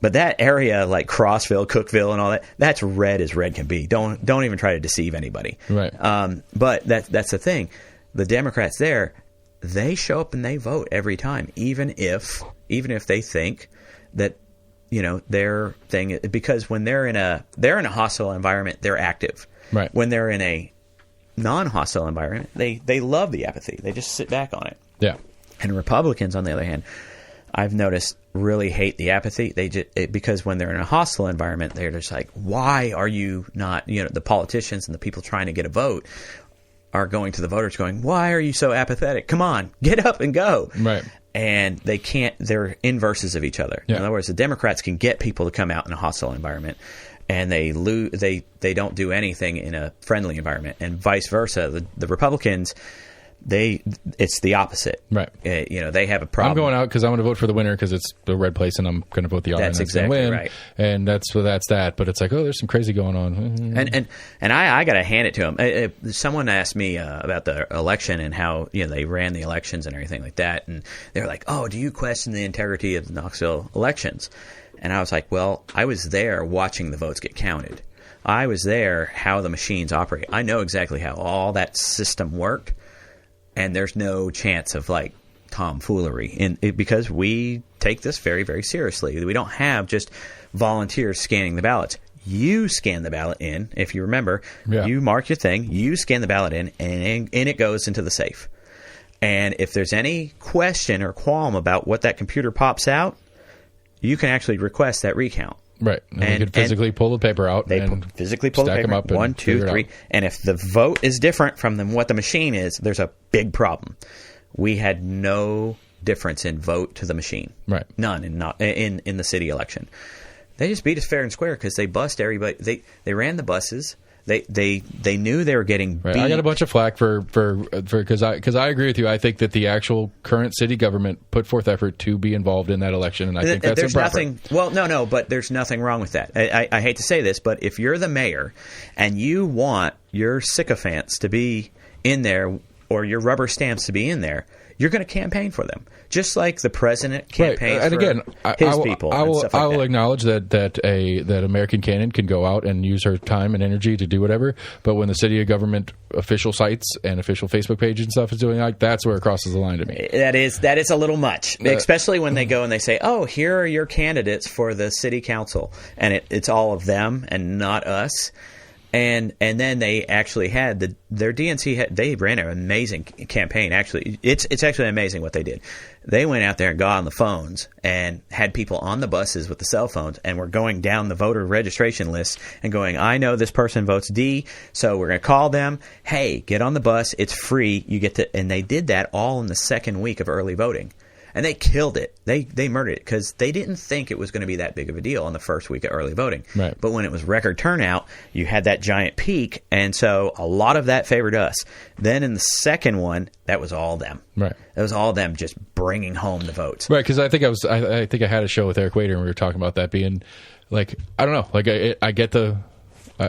But that area, like Crossville, Cookville, and all that, that's red as red can be. Don't even try to deceive anybody. Right. But that's the thing. The Democrats there, they show up and they vote every time, even if they think that, you know, their thing, because when they're in a hostile environment, they're active. Right. When they're in a non-hostile environment, they love the apathy. They just sit back on it. Yeah. And Republicans, on the other hand, I've noticed really hate the apathy. Because when they're in a hostile environment, they're just like, why are you not, you know, the politicians and the people trying to get a vote are going to the voters going, why are you so apathetic? Come on, get up and go. Right. And they can't, they're inverses of each other. Yeah. In other words, the Democrats can get people to come out in a hostile environment, and they don't do anything in a friendly environment, and vice versa. The Republicans, it's the opposite. Right. You know, they have a problem. I'm going out because I want to vote for the winner because it's the red place, and I'm going to vote the other. That's exactly win. right. And that's that. But it's like, oh, there's some crazy going on. And I got to hand it to them. Someone asked me about the election and how, you know, they ran the elections and everything like that, and they were like, oh, do you question the integrity of the Knoxville elections? And I was like, well, I was there watching the votes get counted. I was there how the machines operate. I know exactly how all that system worked. And there's no chance of like tomfoolery because we take this very, very seriously. We don't have just volunteers scanning the ballots. You scan the ballot in, if you remember. Yeah. You mark your thing. You scan the ballot in, and it goes into the safe. And if there's any question or qualm about what that computer pops out, you can actually request that recount. Right. And you can physically pull the paper out. They physically pull the paper up. 1, 2, 3. And if the vote is different from what the machine is, there's a big problem. We had no difference in vote to the machine. Right. None in the city election. They just beat us fair and square because they bust everybody. They ran the buses. They knew they were getting beat. I got a bunch of flack for because I agree with you. I think that the actual current city government put forth effort to be involved in that election, and I think that's there's improper. nothing. Well, no, but there's nothing wrong with that. I hate to say this, but if you're the mayor and you want your sycophants to be in there or your rubber stamps to be in there, you're going to campaign for them, just like the president campaigns and for again, his people. I will stuff like acknowledge that American Cannon can go out and use her time and energy to do whatever. But when the city government official sites and official Facebook pages and stuff is doing like, that's where it crosses the line to me. That is a little much, especially when they go and they say, "Oh, here are your candidates for the city council," and it's all of them and not us. And then they actually had their DNC. They ran an amazing campaign. Actually, it's actually amazing what they did. They went out there and got on the phones and had people on the buses with the cell phones, and were going down the voter registration list and going, "I know this person votes D, so we're going to call them. Hey, get on the bus. It's free. You get to." And they did that all in the second week of early voting. And they killed it. They murdered it because they didn't think it was going to be that big of a deal on the first week of early voting. Right. But when it was record turnout, you had that giant peak, and so a lot of that favored us. Then in the second one, that was all them. Right. That was all them just bringing home the votes. Right, because I think I had a show with Eric Wader and we were talking about that being like, I don't know, like I get the.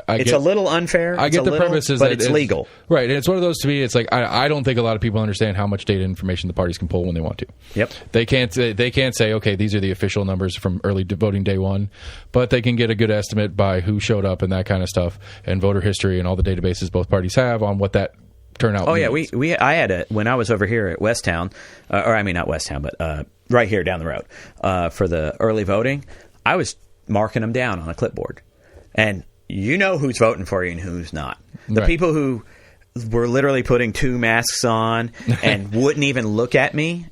It's a little unfair. I get the premise is but that it's legal, right? And it's one of those to me. It's like I don't think a lot of people understand how much data information the parties can pull when they want to. Yep. They can't say, okay, these are the official numbers from early voting day one, but they can get a good estimate by who showed up and that kind of stuff, and voter history and all the databases both parties have on what that turnout. Oh means. yeah, I had when I was over here at Westtown, or I mean not Westtown, but right here down the road for the early voting. I was marking them down on a clipboard, and you know who's voting for you and who's not. The people who were literally putting 2 masks on and wouldn't even look at me,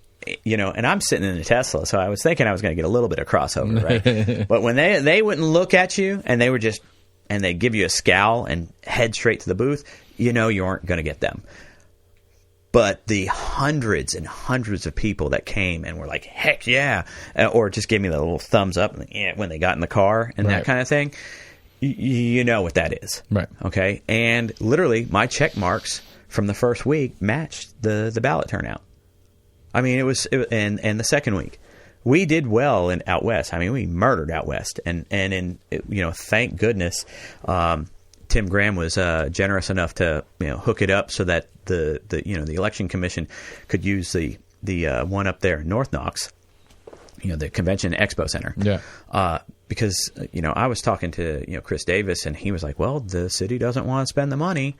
you know, and I'm sitting in a Tesla, so I was thinking I was going to get a little bit of crossover, right? But when they wouldn't look at you and they were just, and they give you a scowl and head straight to the booth, you know you aren't going to get them. But the hundreds and hundreds of people that came and were like, heck yeah, or just gave me the little thumbs up when they got in the car and that kind of thing, you know what that is. Right. Okay? And literally, my check marks from the first week matched the ballot turnout. I mean, and the second week, we did well out west. I mean, we murdered out west, and thank goodness, Tim Graham was generous enough to hook it up so that the election commission could use the one up there in North Knox, the Convention Expo Center. Yeah. Because I was talking to Chris Davis, and he was like, "Well, the city doesn't want to spend the money,"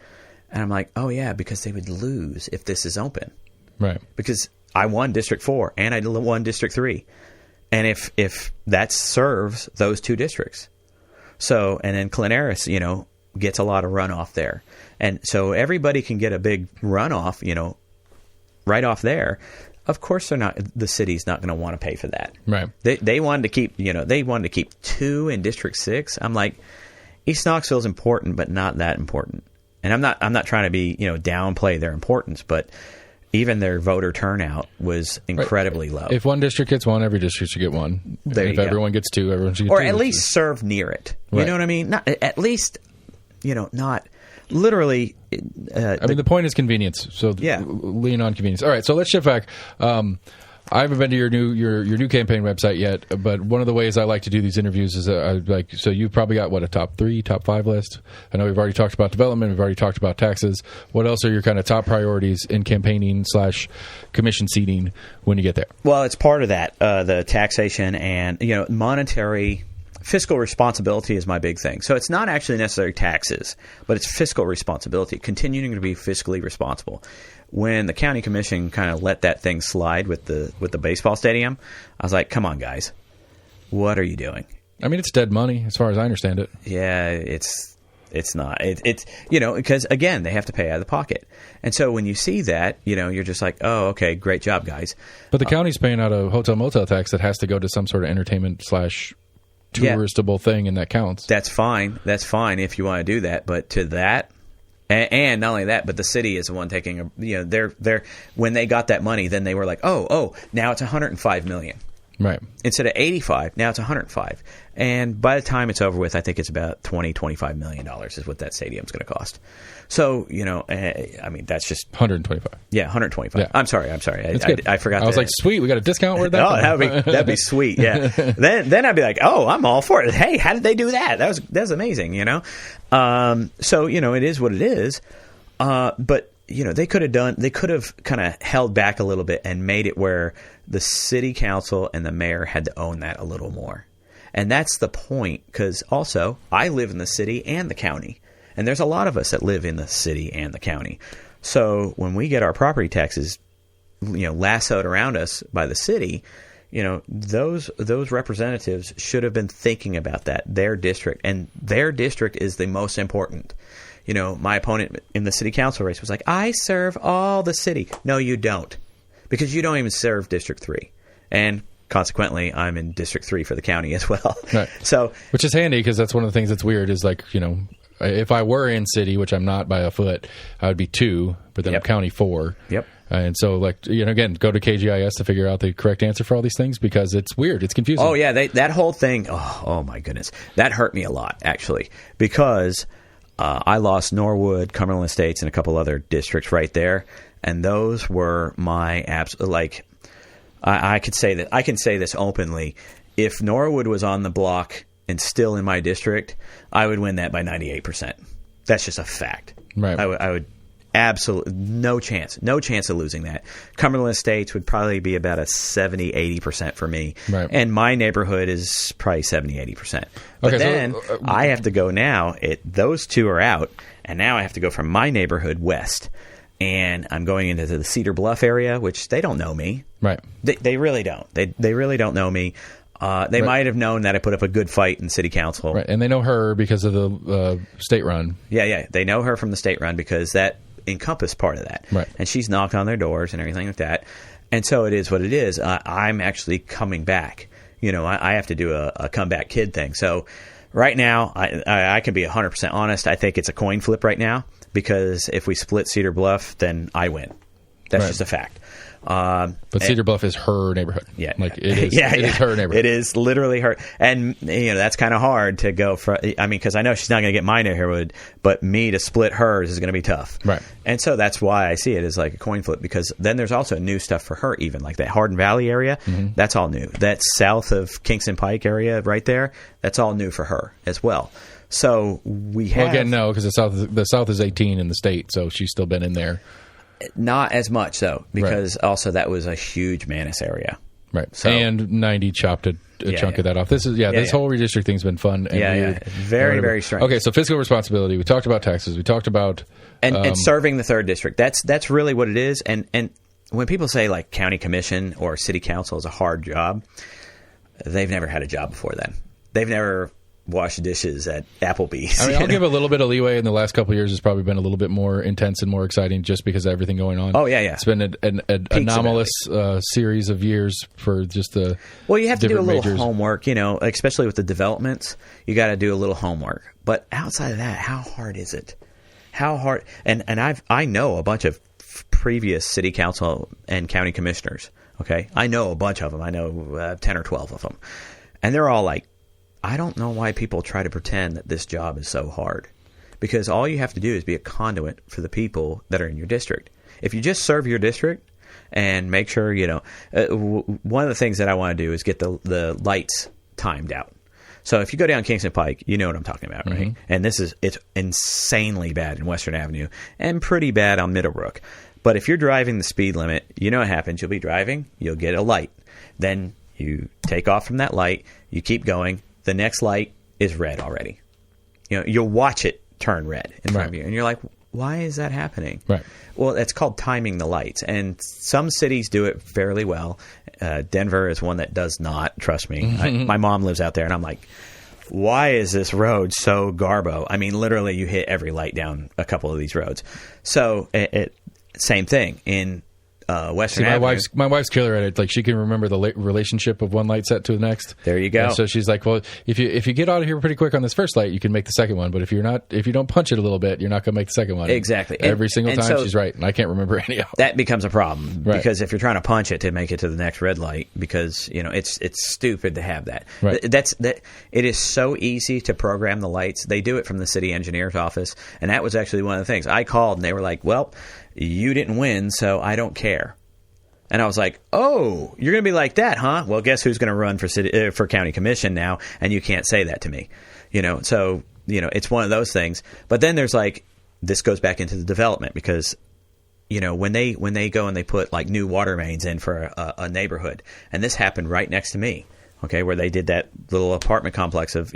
and I'm like, "Oh yeah, because they would lose if this is open." Right. Because I won District 4 and I won District 3. And if that serves those two districts. So, and then Clarence, gets a lot of runoff there. And so everybody can get a big runoff, right off there. Of course the city's not going to want to pay for that. Right. They wanted to keep 2 in District 6. I'm like, East Knoxville's important, but not that important. And I'm not trying to be, downplay their importance, but even their voter turnout was incredibly low. If one district gets one, every district should get one. If everyone gets 2, everyone should get 2. Or at least serve near it. You know what I mean? Not at least, not literally. The point is convenience. So lean on convenience. All right, so let's shift back. I haven't been to your new campaign website yet, but one of the ways I like to do these interviews is so you've probably got a top 3, top 5 list. I know we've already talked about development, we've already talked about taxes. What else are your kind of top priorities in campaigning / commission seating when you get there? Well, it's part of that, the taxation and monetary. Fiscal responsibility is my big thing. So it's not actually necessarily taxes, but it's fiscal responsibility, continuing to be fiscally responsible. When the county commission kind of let that thing slide with the baseball stadium, I was like, come on, guys, what are you doing? I mean, it's dead money as far as I understand it. Yeah, it's not. It's because, again, they have to pay out of the pocket. And so when you see that, you're just like, oh, okay, great job, guys. But the county's paying out a hotel motel tax that has to go to some sort of entertainment / touristable thing, and that counts. That's fine if you want to do that, but to that, and not only that, but the city is the one taking they're when they got that money, then they were like, oh, now it's $105 million, right? Instead of 85, now it's 105, and by the time it's over with, I think it's about $25 million is what that stadium's going to cost. So I mean, that's just 125. Yeah, 125. Yeah. I'm sorry. I forgot. I was like, sweet, we got a discount. Where'd that come? That'd be sweet. Yeah. then I'd be like, oh, I'm all for it. Hey, how did they do that? That's amazing. So it is what it is. But they could have kind of held back a little bit and made it where the city council and the mayor had to own that a little more. And that's the point, because also I live in the city and the county. And there's a lot of us that live in the city and the county. So when we get our property taxes, lassoed around us by the city, those representatives should have been thinking about that, their district. And their district is the most important. My opponent in the city council race was like, I serve all the city. No, you don't. Because you don't even serve District 3. And consequently, I'm in District 3 for the county as well. Right. So, which is handy, because that's one of the things that's weird is if I were in city, which I'm not by a foot, I would be 2, but then I'm county 4. Yep. And so, again, go to KGIS to figure out the correct answer for all these things, because it's weird. It's confusing. Oh, yeah. That whole thing, oh, my goodness. That hurt me a lot, actually, because I lost Norwood, Cumberland Estates, and a couple other districts right there. And those were my I could say that I can say this openly. If Norwood was on the block and still in my district, I would win that by 98%. That's just a fact. Right. I would absolutely no chance of losing that. Cumberland Estates would probably be about a 70-80% for me. Right. And my neighborhood is probably 70-80%. But then I have to go now. Those two are out, and now I have to go from my neighborhood west. And I'm going into the Cedar Bluff area, which they don't know me. Right. They really don't. They really don't know me. They might have known that I put up a good fight in city council. Right. And they know her because of the state run. Yeah. They know her from the state run because that encompassed part of that. Right. And she's knocked on their doors and everything like that. And so it is what it is. I'm actually coming back. I have to do a comeback kid thing. So right now, I can be 100% honest. I think it's a coin flip right now. Because if we split Cedar Bluff, then I win. That's Right. just a fact. But Cedar Bluff is her neighborhood. Yeah, like it is. It is her neighborhood. It is literally her, and that's kind of hard to go for. I mean, because I know she's not going to get my neighborhood, but me to split hers is going to be tough. Right. And so that's why I see it as like a coin flip, because then there's also new stuff for her, even like that Hardin Valley area. Mm-hmm. That's all new. That south of Kingston Pike area right there, that's all new for her as well. So we have Well, again, no, because the south is 18 in the state, so she's still been in there. not as much though, because also that was a huge Manus area. Right. So, and 90 chopped a chunk of that off. This is this whole redistricting's been fun and weird. Very, very strange. Okay, so fiscal responsibility. We talked about taxes. We talked about and serving the third district. That's really what it is. And when people say like county commission or city council is a hard job, they've never had a job before then. They've never washed dishes at Applebee's. I mean, I'll give a little bit of leeway. In the last couple of years, it's probably been a little bit more intense and more exciting just because of everything going on. Oh, yeah. It's been an anomalous series of years for just the Well, you have to do a little majors. homework, especially with the developments. You got to do a little homework. But outside of that, how hard is it? How hard? And I know a bunch of previous city council and county commissioners. Okay, I know a bunch of them. I know 10 or 12 of them, and they're all like, I don't know why people try to pretend that this job is so hard, because all you have to do is be a conduit for the people that are in your district. If you just serve your district and make sure, one of the things that I want to do is get the lights timed out. So if you go down Kingston Pike, you know what I'm talking about, right? Mm-hmm. And it's insanely bad in Western Avenue and pretty bad on Middlebrook. But if you're driving the speed limit, you know what happens. You'll be driving, you'll get a light. Then you take off from that light, you keep going. The next light is red already. You'll watch it turn red in front of you. And you're like, why is that happening? Right. Well, it's called timing the lights. And some cities do it fairly well. Denver is one that does not, trust me. My mom lives out there, and I'm like, why is this road so garbo? I mean, literally, you hit every light down a couple of these roads. So, same thing in Western Avenue. My wife's killer at it. Like, she can remember the relationship of one light set to the next. There you go. And so she's like, well, if you get out of here pretty quick on this first light, you can make the second one. But if you don't punch it a little bit, you're not going to make the second one. Exactly. Every single time, so she's right, and I can't remember any of them. That becomes a problem, right. Because if you're trying to punch it to make it to the next red light, because it's stupid to have that. Right. It is so easy to program the lights. They do it from the city engineer's office, and that was actually one of the things I called, and they were like, "Well, you didn't win, so I don't care." And I was like, "Oh, you're going to be like that, huh? Well, guess who's going to run for county commission now? And you can't say that to me, So it's one of those things. But then there's like, this goes back into the development, because when they go and they put like new water mains in for a neighborhood, and this happened right next to me. Okay, where they did that little apartment complex of,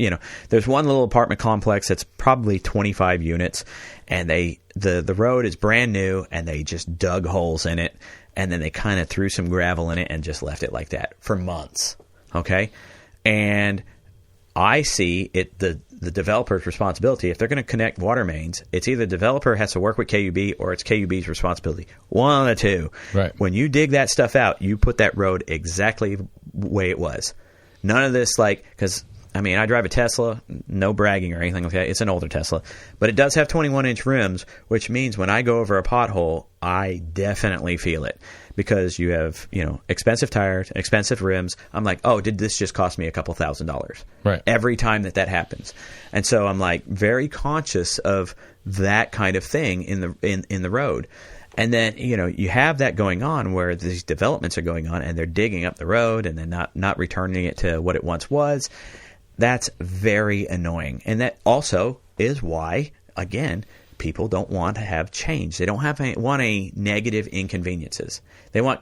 there's one little apartment complex that's probably 25 units, and the road is brand new, and they just dug holes in it, and then they kind of threw some gravel in it and just left it like that for months. Okay, and I see it the developer's responsibility. If they're going to connect water mains, it's either the developer has to work with KUB or it's KUB's responsibility. One of the two. Right. When you dig that stuff out, you put that road exactly the way it was. None of this, because, I drive a Tesla, no bragging or anything like that. It's an older Tesla. But it does have 21-inch rims, which means when I go over a pothole, I definitely feel it. Because you have, expensive tires, expensive rims. I'm like, oh, did this just cost me a couple $1,000s? Right. Every time that happens. And so I'm like very conscious of that kind of thing in the road. And then, you have that going on where these developments are going on and they're digging up the road and then not returning it to what it once was. That's very annoying. And that also is why, again, people don't want to have change. They don't want a negative inconveniences. They want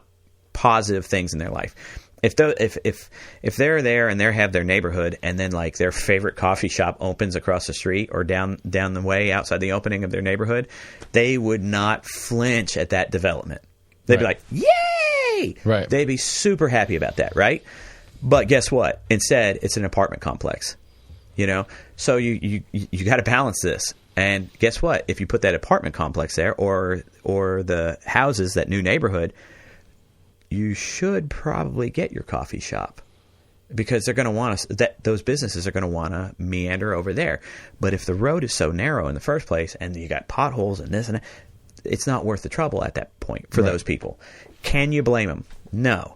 positive things in their life. If they're there and they have their neighborhood and then like their favorite coffee shop opens across the street or down the way outside the opening of their neighborhood, they would not flinch at that development. They'd be like, "Yay!" Right. They'd be super happy about that, right? But guess what? Instead, it's an apartment complex. So you got to balance this. And guess what? If you put that apartment complex there or the houses, that new neighborhood, you should probably get your coffee shop, because they're going to want those businesses are going to want to meander over there. But if the road is so narrow in the first place and you got potholes and this and that, it's not worth the trouble at that point for those people. Can you blame them? No.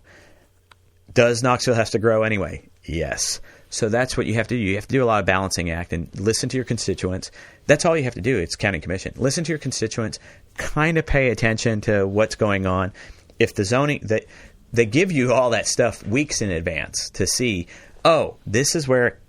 Does Knoxville have to grow anyway? Yes. So that's what you have to do. You have to do a lot of balancing act and listen to your constituents. That's all you have to do. It's county commission. Listen to your constituents. Kind of pay attention to what's going on. If the zoning, they give you all that stuff weeks in advance to see, oh, this is where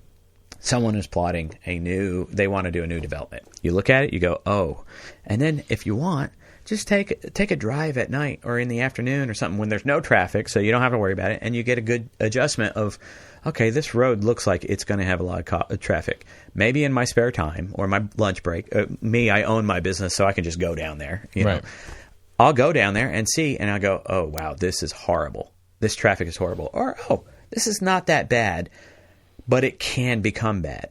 someone is plotting they want to do a new development. You look at it, you go, oh. And then if you want, just take a drive at night or in the afternoon or something when there's no traffic, so you don't have to worry about it, and you get a good adjustment of, okay, this road looks like it's going to have a lot of traffic. Maybe in my spare time or my lunch break, I own my business, so I can just go down there. You know? I'll go down there and see, and I'll go, oh, wow, this is horrible. This traffic is horrible. Or, oh, this is not that bad, but it can become bad.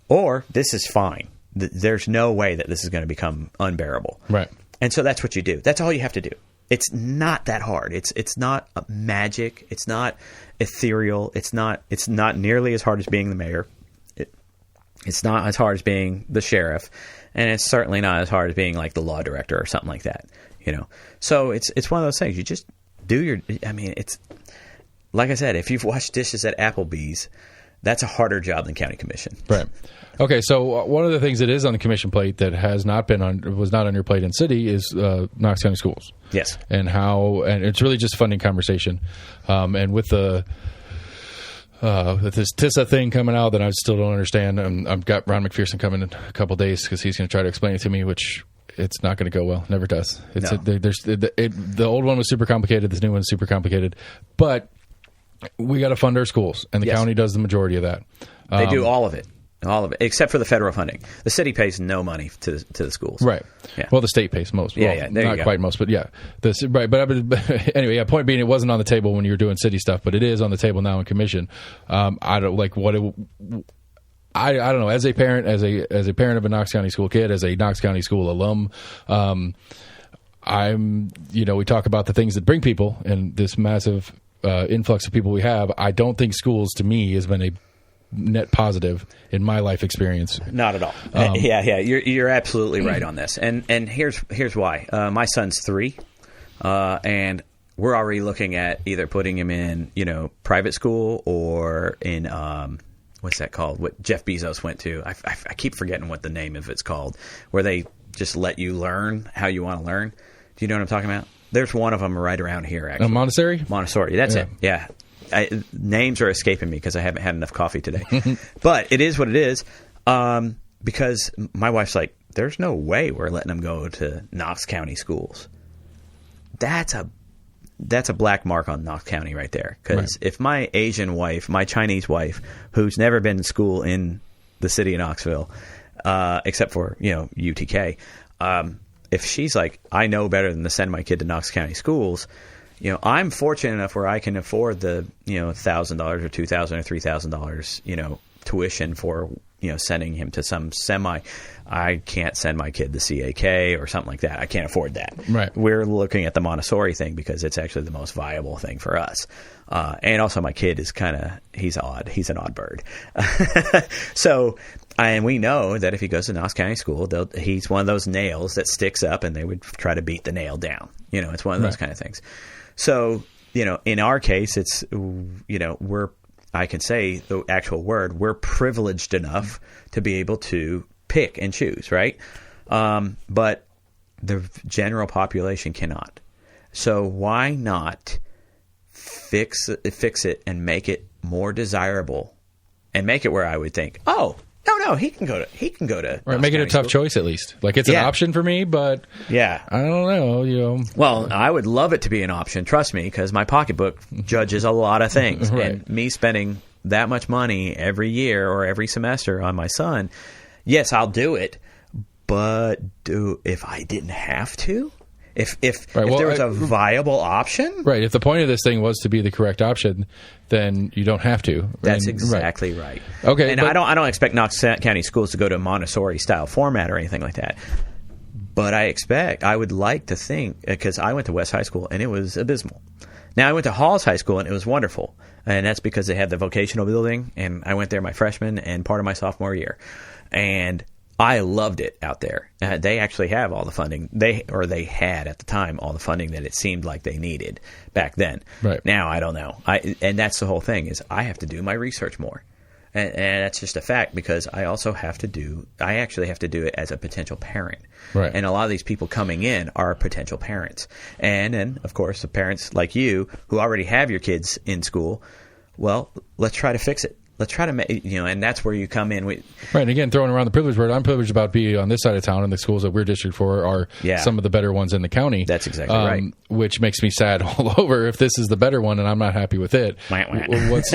Or, this is fine. There's no way that this is going to become unbearable. Right. And so that's what you do. That's all you have to do. It's not that hard. It's not magic. It's not ethereal. It's not nearly as hard as being the mayor. It's not as hard as being the sheriff, and it's certainly not as hard as being like the law director or something like that. You know. So it's one of those things. You just do your. I mean, it's like I said. If you've washed dishes at Applebee's, that's a harder job than county commission. Right. Okay, so one of the things that is on the commission plate that was not on your plate in city is Knox County Schools. Yes. And it's really just a funding conversation. And with this TISA thing coming out that I still don't understand, I've got Ron McPherson coming in a couple days because he's going to try to explain it to me, which it's not going to go well. Never does. The old one was super complicated. This new one's super complicated. But we got to fund our schools, and the county does the majority of that. They do all of it. All of it, except for the federal funding. The city pays no money to the schools. Right. Yeah. Well, the state pays most. Well, there you go. Not quite most, but yeah. Right. But anyway, point being, it wasn't on the table when you were doing city stuff, but it is on the table now in commission. I don't like what it. I don't know. As a parent, as a parent of a Knox County school kid, as a Knox County school alum, we talk about the things that bring people and this massive influx of people we have. I don't think schools, to me, has been a net positive in my life experience. Not at all. Yeah. You're absolutely right on this. And here's why. My son's 3, and we're already looking at either putting him in, private school or in what's that called? What Jeff Bezos went to. I keep forgetting what the name of it's called, where they just let you learn how you want to learn. Do you know what I'm talking about? There's one of them right around here, actually. Montessori? Montessori. That's it. Yeah. Names are escaping me because I haven't had enough coffee today. But it is what it is, because my wife's like, there's no way we're letting them go to Knox County schools. That's a black mark on Knox County right there. Because if my Asian wife, my Chinese wife, who's never been to school in the city of Knoxville, except for, UTK, if she's like, I know better than to send my kid to Knox County schools, I'm fortunate enough where I can afford the, $1,000 or $2,000 or $3,000, tuition for, sending him to some semi. I can't send my kid to CAK or something like that. I can't afford that. Right. We're looking at the Montessori thing because it's actually the most viable thing for us. And also my kid is he's odd. He's an odd bird. So, and we know that if he goes to Knox County School, he's one of those nails that sticks up and they would try to beat the nail down. It's one of those kind of things. So, in our case, it's, I can say the actual word, we're privileged enough to be able to pick and choose, right? But the general population cannot. So why not fix it and make it more desirable and make it where I would think, oh, no, he can go to right, make it a tough choice at least. Like it's an option for me, but I don't know, Well, I would love it to be an option, trust me, because my pocketbook judges a lot of things. Right. And me spending that much money every year or every semester on my son, yes, I'll do it, but if I didn't have to? If there was a viable option? Right. If the point of this thing was to be the correct option, then you don't have to. That's exactly right. Okay. And I don't expect Knox County schools to go to a Montessori style format or anything like that. But I would like to think, because I went to West High School and it was abysmal. Now I went to Halls High School and it was wonderful. And that's because they had the vocational building, and I went there my freshman and part of my sophomore year. And I loved it out there. They actually have all the funding. They had at the time all the funding that it seemed like they needed back then. Right. Now I don't know. And that's the whole thing is I have to do my research more. And that's just a fact because I actually have to do it as a potential parent. Right. And a lot of these people coming in are potential parents. And then, of course, the parents like you who already have your kids in school, well, let's try to fix it. Let's try to make, and that's where you come in. Right. And again, throwing around the privilege word, I'm privileged about being on this side of town, and the schools that we're district for are some of the better ones in the county. That's exactly right. Which makes me sad all over if this is the better one and I'm not happy with it. What's,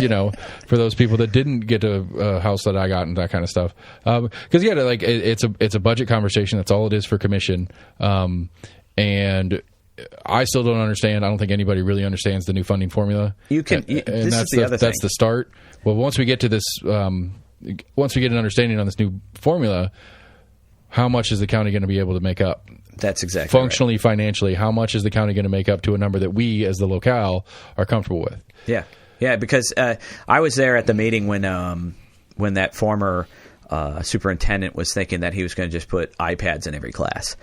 for those people that didn't get a house that I got and that kind of stuff. Because, it's a budget conversation. That's all it is for commission. And I still don't understand. I don't think anybody really understands the new funding formula. This is the other thing. That's the start. Well, once we get to this, once we get an understanding on this new formula, how much is the county going to be able to make up? That's exactly functionally, financially. How much is the county going to make up to a number that we, as the locale, are comfortable with? Yeah. Because I was there at the meeting when that former superintendent was thinking that he was going to just put iPads in every class.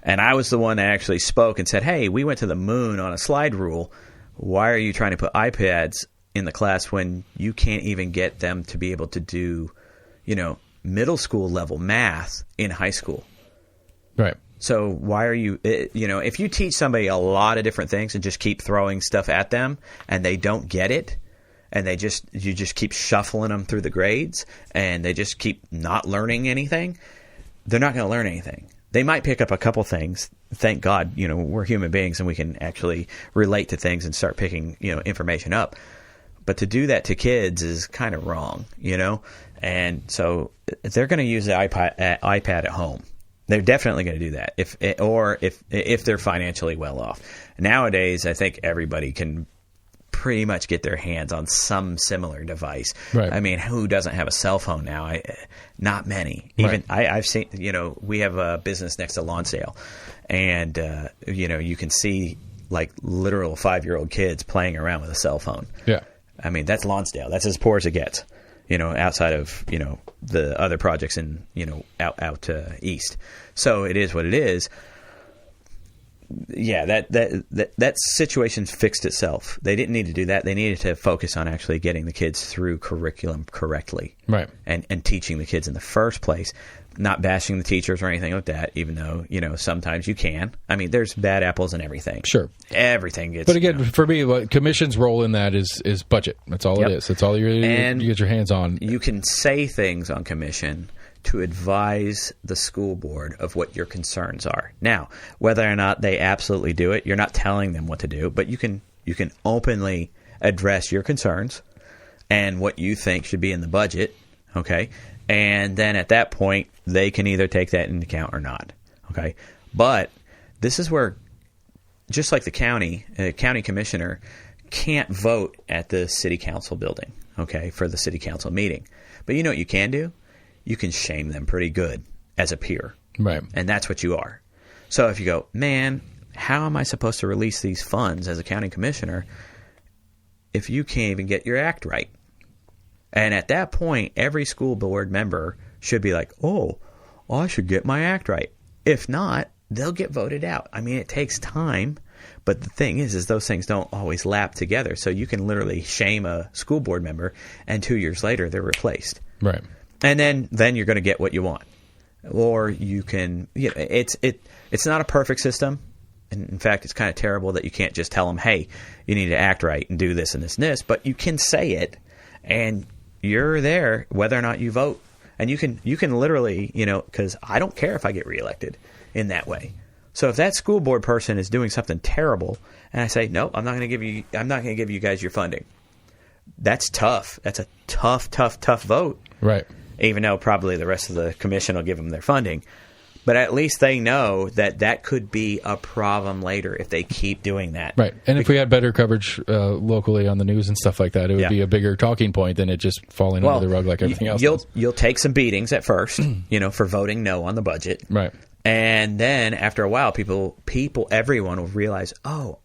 And I was the one that actually spoke and said, hey, we went to the moon on a slide rule. Why are you trying to put iPads in the class when you can't even get them to be able to do, middle school level math in high school? Right. So why are you, if you teach somebody a lot of different things and just keep throwing stuff at them and they don't get it, and you just keep shuffling them through the grades and they just keep not learning anything, they're not going to learn anything. They might pick up a couple things. Thank God, we're human beings and we can actually relate to things and start picking, information up. But to do that to kids is kind of wrong, And so they're going to use the iPad at home. They're definitely going to do that if they're financially well off. Nowadays, I think everybody can pretty much get their hands on some similar device. Right. I mean, who doesn't have a cell phone now? Not many. Even I've seen, we have a business next to Lonsdale, and you can see like literal 5-year-old kids playing around with a cell phone. Yeah. I mean, that's Lonsdale. That's as poor as it gets. Outside of the other projects in out east. So it is what it is. Yeah, that situation fixed itself. They didn't need to do that. They needed to focus on actually getting the kids through curriculum correctly, right? And teaching the kids in the first place, not bashing the teachers or anything like that. Even though sometimes you can. I mean, there's bad apples in everything. Sure, everything gets. But again, for me, what commission's role in that is budget. That's all it is. That's all you get your hands on. You can say things on commission to advise the school board of what your concerns are. Now, whether or not they absolutely do it, you're not telling them what to do, but you can openly address your concerns and what you think should be in the budget, okay? And then at that point, they can either take that into account or not, okay? But this is where, just like the county commissioner can't vote at the city council building, okay, for the city council meeting. But you know what you can do? You can shame them pretty good as a peer. Right. And that's what you are. So if you go, man, how am I supposed to release these funds as a county commissioner if you can't even get your act right? And at that point, every school board member should be like, oh, I should get my act right. If not, they'll get voted out. I mean, it takes time. But the thing is those things don't always lap together. So you can literally shame a school board member, and 2 years later, they're replaced. Right. And then you're going to get what you want. Or you can, it's not a perfect system. And in fact, it's kind of terrible that you can't just tell them, hey, you need to act right and do this and this and this. But you can say it, and you're there whether or not you vote. And you can literally, because I don't care if I get reelected in that way. So if that school board person is doing something terrible, and I say, no, I'm not going to give you guys your funding. That's tough. That's a tough vote. Right. Even though probably the rest of the commission will give them their funding. But at least they know that could be a problem later if they keep doing that. Right. And if we had better coverage locally on the news and stuff like that, it would be a bigger talking point than it just falling under the rug like everything else. You'll take some beatings at first, for voting no on the budget. Right. And then after a while, everyone will realize, oh,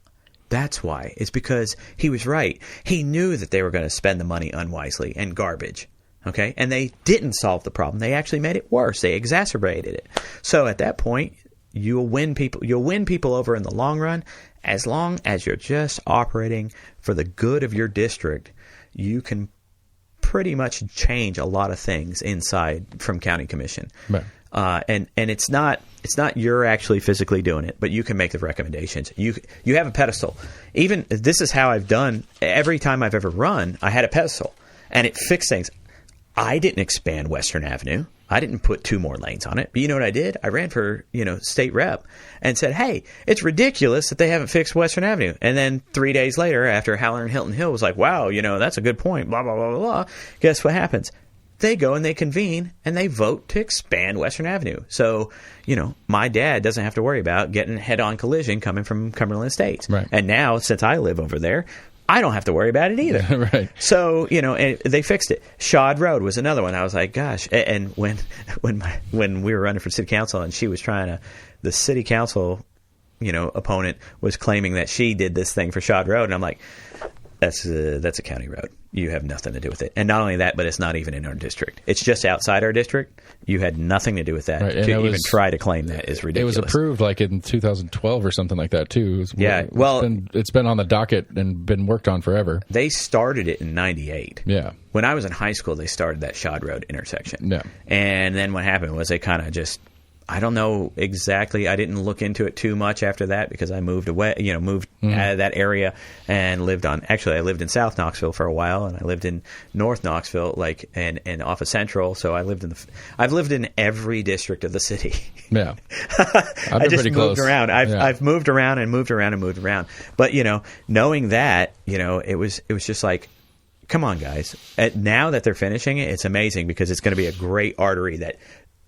that's why. It's because he was right. He knew that they were going to spend the money unwisely and garbage. Okay, and they didn't solve the problem. They actually made it worse. They exacerbated it. So at that point, you'll win people over in the long run. As long as you're just operating for the good of your district, you can pretty much change a lot of things inside from county commission. Right. And it's not you're actually physically doing it, but you can make the recommendations. You have a pedestal. Even this is how I've done every time I've ever run. I had a pedestal, and it fixed things. I didn't expand Western Avenue. I didn't put 2 more lanes on it. But you know what I did? I ran for, state rep and said, hey, it's ridiculous that they haven't fixed Western Avenue. And then 3 days later, after Haller and Hilton Hill was like, wow, that's a good point, blah, blah, blah, blah, blah. Guess what happens? They go and they convene and they vote to expand Western Avenue. So, my dad doesn't have to worry about getting head-on collision coming from Cumberland Estates. Right. And now, since I live over there, I don't have to worry about it either. Right. So, and they fixed it. Shod Road was another one. I was like, gosh. And when we were running for city council and she was the city council, opponent was claiming that she did this thing for Shod Road. And I'm like, that's a county road. You have nothing to do with it. And not only that, but it's not even in our district. It's just outside our district. You had nothing to do with that. Right. To even try to claim that is ridiculous. It was approved like in 2012 or something like that too. It's been on the docket and been worked on forever. They started it in 98. Yeah. When I was in high school, they started that Shod Road intersection. Yeah. And then what happened was they kind of just, I don't know exactly. I didn't look into it too much after that because I moved away, out of that area and I lived in South Knoxville for a while, and I lived in North Knoxville, and off of Central. So I've lived in every district of the city. Yeah. I just pretty moved close. around. I've moved around and moved around and moved around. But, knowing that, it was just like, come on, guys. Now that they're finishing it, it's amazing because it's going to be a great artery that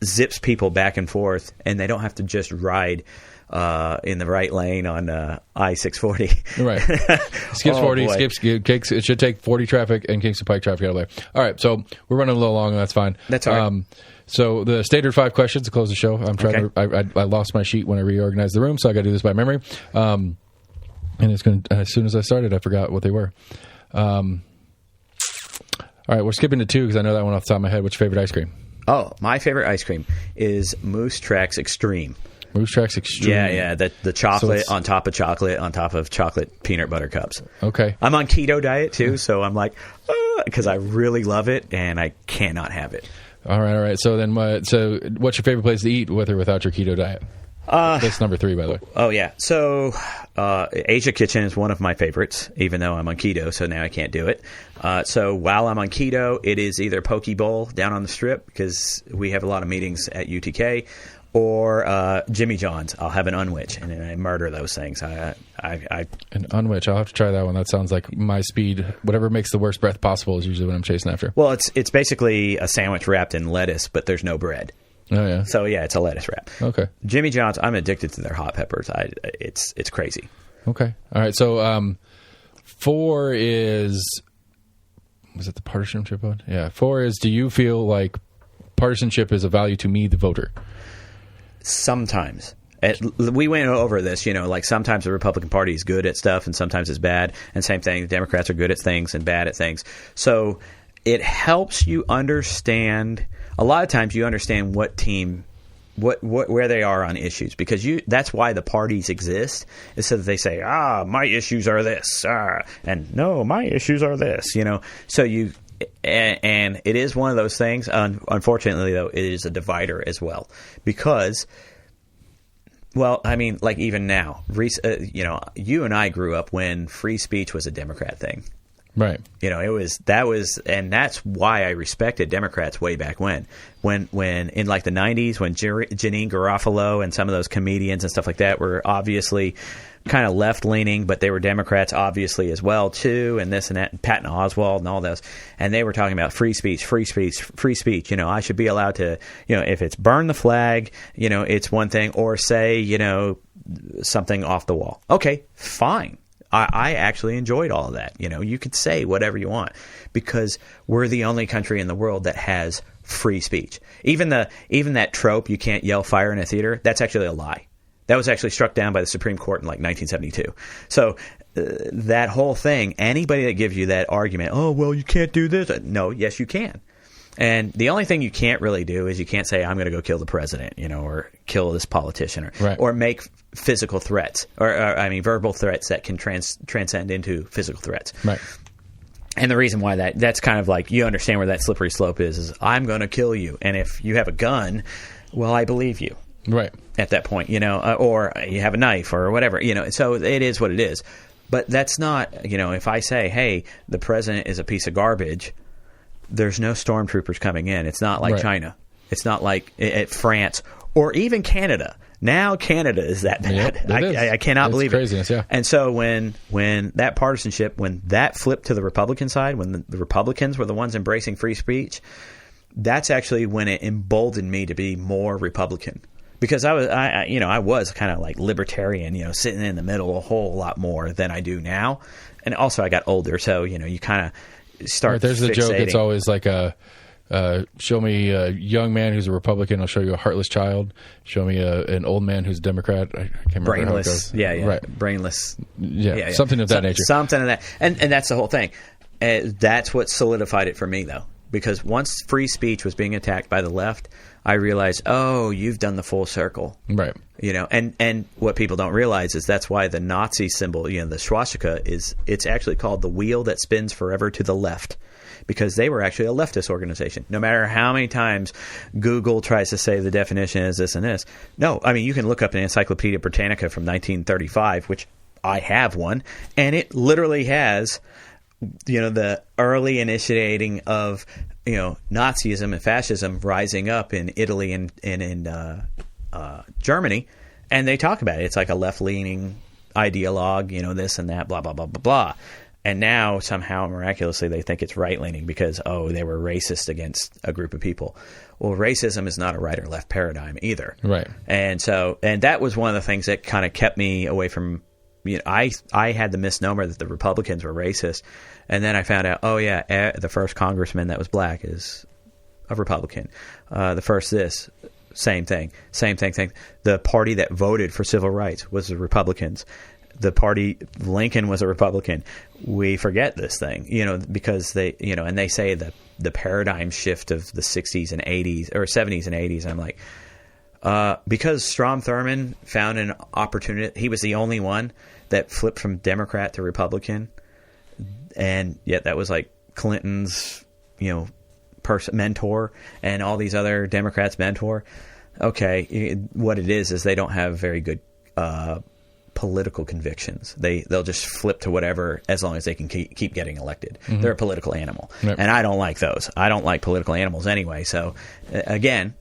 zips people back and forth, and they don't have to just ride in the right lane on I-640. Right. Skips 40, it should take 40 traffic and Kingston Pike traffic out of there. All right, so we're running a little long, and that's fine. That's all right. So the standard 5 questions to close the show. I'm trying Okay. I lost my sheet when I reorganized the room, so I got to do this by memory. And it's going to, as soon as I started, I forgot what they were. All right, we're skipping to 2 because I know that one off the top of my head. What's your favorite ice cream? Oh, my favorite ice cream is Moose Tracks Extreme. Moose Tracks Extreme. Yeah. The chocolate on top of chocolate peanut butter cups. Okay. I'm on keto diet too, so I'm like, because I really love it and I cannot have it. All right. So then, what's your favorite place to eat with or without your keto diet? That's number 3, by the way. Oh, yeah. So Asia Kitchen is one of my favorites, even though I'm on keto, so now I can't do it. So while I'm on keto, it is either Poke Bowl down on the Strip, because we have a lot of meetings at UTK, or Jimmy John's. I'll have an unwich, and then I murder those things. An unwich. I'll have to try that one. That sounds like my speed. Whatever makes the worst breath possible is usually what I'm chasing after. Well, it's basically a sandwich wrapped in lettuce, but there's no bread. Oh, yeah. So, yeah, it's a lettuce wrap. Okay. Jimmy John's, I'm addicted to their hot peppers. It's crazy. Okay. All right. So 4 is... Was it the partisanship one? Yeah. 4 is, do you feel like partisanship is a value to me, the voter? Sometimes. We went over this, like sometimes the Republican Party is good at stuff and sometimes it's bad. And same thing, the Democrats are good at things and bad at things. So it helps you understand... A lot of times you understand what team, where they are on issues, because that's why the parties exist, is so that they say, my issues are this, and no, my issues are this, So and it is one of those things. Unfortunately, though, it is a divider as well, because, well, I mean, like even now, you and I grew up when free speech was a Democrat thing. Right. And that's why I respected Democrats way back when in like the 90s, when Janine Garofalo and some of those comedians and stuff like that were obviously kind of left leaning, but they were Democrats obviously as well too, and this and that, and Patton Oswalt and all those, and they were talking about free speech. I should be allowed to, if it's burn the flag, it's one thing, or say, something off the wall. Okay, fine. I actually enjoyed all of that. You could say whatever you want because we're the only country in the world that has free speech. Even that trope, you can't yell fire in a theater, that's actually a lie. That was actually struck down by the Supreme Court in like 1972. So that whole thing, anybody that gives you that argument, oh, well, you can't do this. No, yes, you can. And the only thing you can't really do is you can't say, I'm going to go kill the president, or kill this politician, or make physical threats, or verbal threats that can transcend into physical threats. Right. And the reason why that's kind of like, you understand where that slippery slope is I'm going to kill you. And if you have a gun, well, I believe you. Right. At that point, or you have a knife or whatever, so it is what it is. But that's not, if I say, hey, the president is a piece of garbage, there's no stormtroopers coming in. It's not like China. It's not like at France or even Canada. Now Canada is that bad. Yep, I cannot believe craziness, it. Yeah. And so when that partisanship, when that flipped to the Republican side, when the Republicans were the ones embracing free speech, that's actually when it emboldened me to be more Republican. Because I was kind of like libertarian, sitting in the middle a whole lot more than I do now. And also I got older, so, you kind of start there's fixating. the joke. It's always like show me a young man who's a Republican, I'll show you a heartless child. Show me an old man who's a Democrat. I can't remember brainless. how it goes. Yeah. Right. Brainless. Yeah. Something of that nature. Something of that. And that's the whole thing. That's what solidified it for me, though. Because once free speech was being attacked by the left, I realized, you've done the full circle. Right. And what people don't realize is that's why the Nazi symbol, the swastika, it's actually called the wheel that spins forever to the left. Because they were actually a leftist organization. No matter how many times Google tries to say the definition is this and this. No, you can look up an Encyclopedia Britannica from 1935, which I have one, and it literally has, the early initiating of, Nazism and fascism rising up in Italy and in Germany, and they talk about it. It's like a left-leaning ideologue, this and that, blah, blah, blah, blah, blah. And now, somehow, miraculously, they think it's right-leaning because, they were racist against a group of people. Well, racism is not a right or left paradigm either. Right. And that was one of the things that kind of kept me away from, I had the misnomer that the Republicans were racist. And then I found out, the first congressman that was black is a Republican. The first same thing. The party that voted for civil rights was the Republicans. The party, Lincoln was a Republican. We forget this thing, because they, and they say that the paradigm shift of the 60s and 80s or 70s and 80s. I'm like, because Strom Thurmond found an opportunity. He was the only one that flipped from Democrat to Republican. And yet that was like Clinton's, mentor and all these other Democrats' mentor. Okay. What it is they don't have very good, political convictions. They'll just flip to whatever as long as they can keep getting elected. Mm-hmm. They're a political animal. Yep. And I don't like those. I don't like political animals anyway. So again,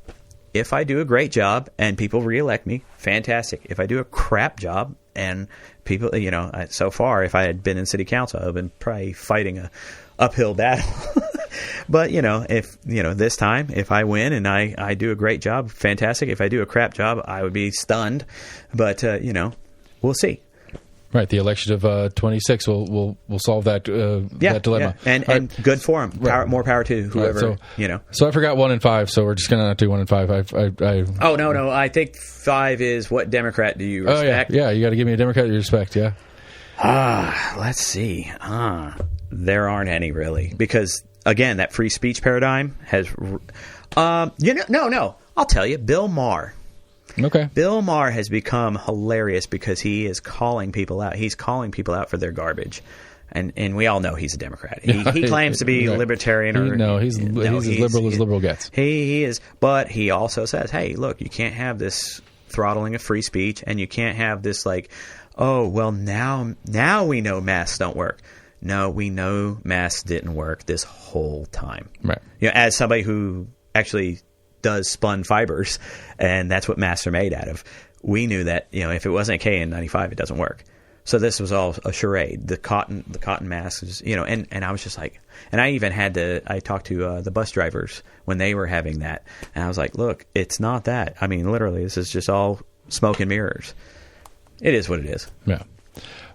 if I do a great job and people reelect me, fantastic. If I do a crap job and people, so far, if I had been in city council, I would have been probably fighting a uphill battle. But, if, this time, if I win and I do a great job, fantastic. If I do a crap job, I would be stunned. But, we'll see. Right, the election of 26 will solve that that dilemma. Yeah. And good for him. More power to whoever. Right, so I forgot 1 and 5, so we're just gonna not do 1 and 5. Oh no! I think 5 is what Democrat do you respect? Oh yeah. You got to give me a Democrat you respect. Yeah. Let's see. There aren't any really, because again, that free speech paradigm has. No. I'll tell you, Bill Maher. Okay. Bill Maher has become hilarious because he is calling people out. He's calling people out for their garbage. And we all know he's a Democrat. He claims to be libertarian. He's as liberal as liberal gets. He is. But he also says, hey, look, you can't have this throttling of free speech, and you can't have this now we know masks don't work. No, we know masks didn't work this whole time. Right. As somebody who actually does spun fibers, and that's what masks are made out of. We knew that, if it wasn't a KN95, it doesn't work. So this was all a charade. The cotton masks, and I was just like, and I talked to the bus drivers when they were having that, and I was like, look, it's not that. I mean, literally, this is just all smoke and mirrors. It is what it is. Yeah.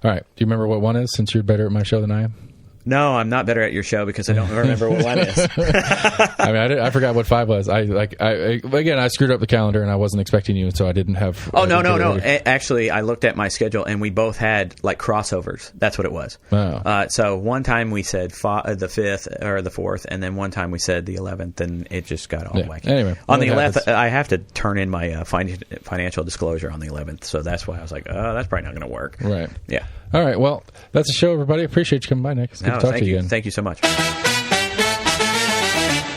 All right. Do you remember what 1 is, since you're better at my show than I am? No, I'm not better at your show because I don't remember what one is. I mean, I forgot what 5 was. Again, I screwed up the calendar and I wasn't expecting you, so I didn't have. Oh, no. Actually, I looked at my schedule and we both had like crossovers. That's what it was. Oh. So one time we said the 5th or the 4th, and then one time we said the 11th, and it just got all wacky. Anyway, on the 11th, I have to turn in my financial disclosure on the 11th, so that's why I was like, oh, that's probably not going to work. Right. Yeah. All right. Well, that's the show, everybody. Appreciate you coming by, Nick. It's good to talk to you again. Thank you so much.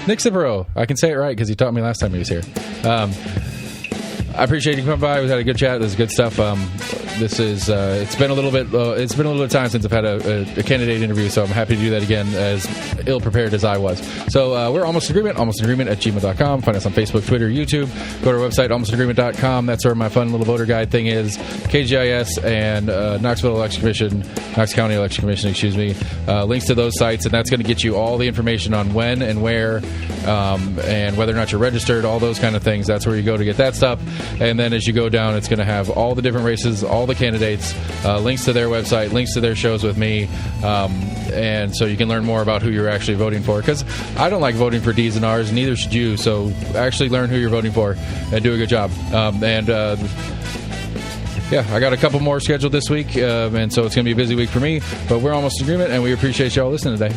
Nick Ciparro. I can say it right because he taught me last time he was here. I appreciate you coming by. We've had a good chat. This is good stuff. This is it's been a little bit of time since I've had a candidate interview, so I'm happy to do that again, as ill prepared as I was. So we're Almost in Agreement at gmail.com. Find us on Facebook, Twitter, YouTube. Go to our website, almostinagreement.com. That's where my fun little voter guide thing is. KGIS and Knoxville Election Commission, Knox County Election Commission, excuse me. Links to those sites, and that's going to get you all the information on when and where and whether or not you're registered, all those kind of things. That's where you go to get that stuff. And then as you go down, it's going to have all the different races, all the candidates, links to their website, links to their shows with me, and so you can learn more about who you're actually voting for, because I don't like voting for D's and R's, neither should you, so actually learn who you're voting for and do a good job. Yeah, I got a couple more scheduled this week, and so it's going to be a busy week for me, but we're almost in agreement, and we appreciate y'all listening today.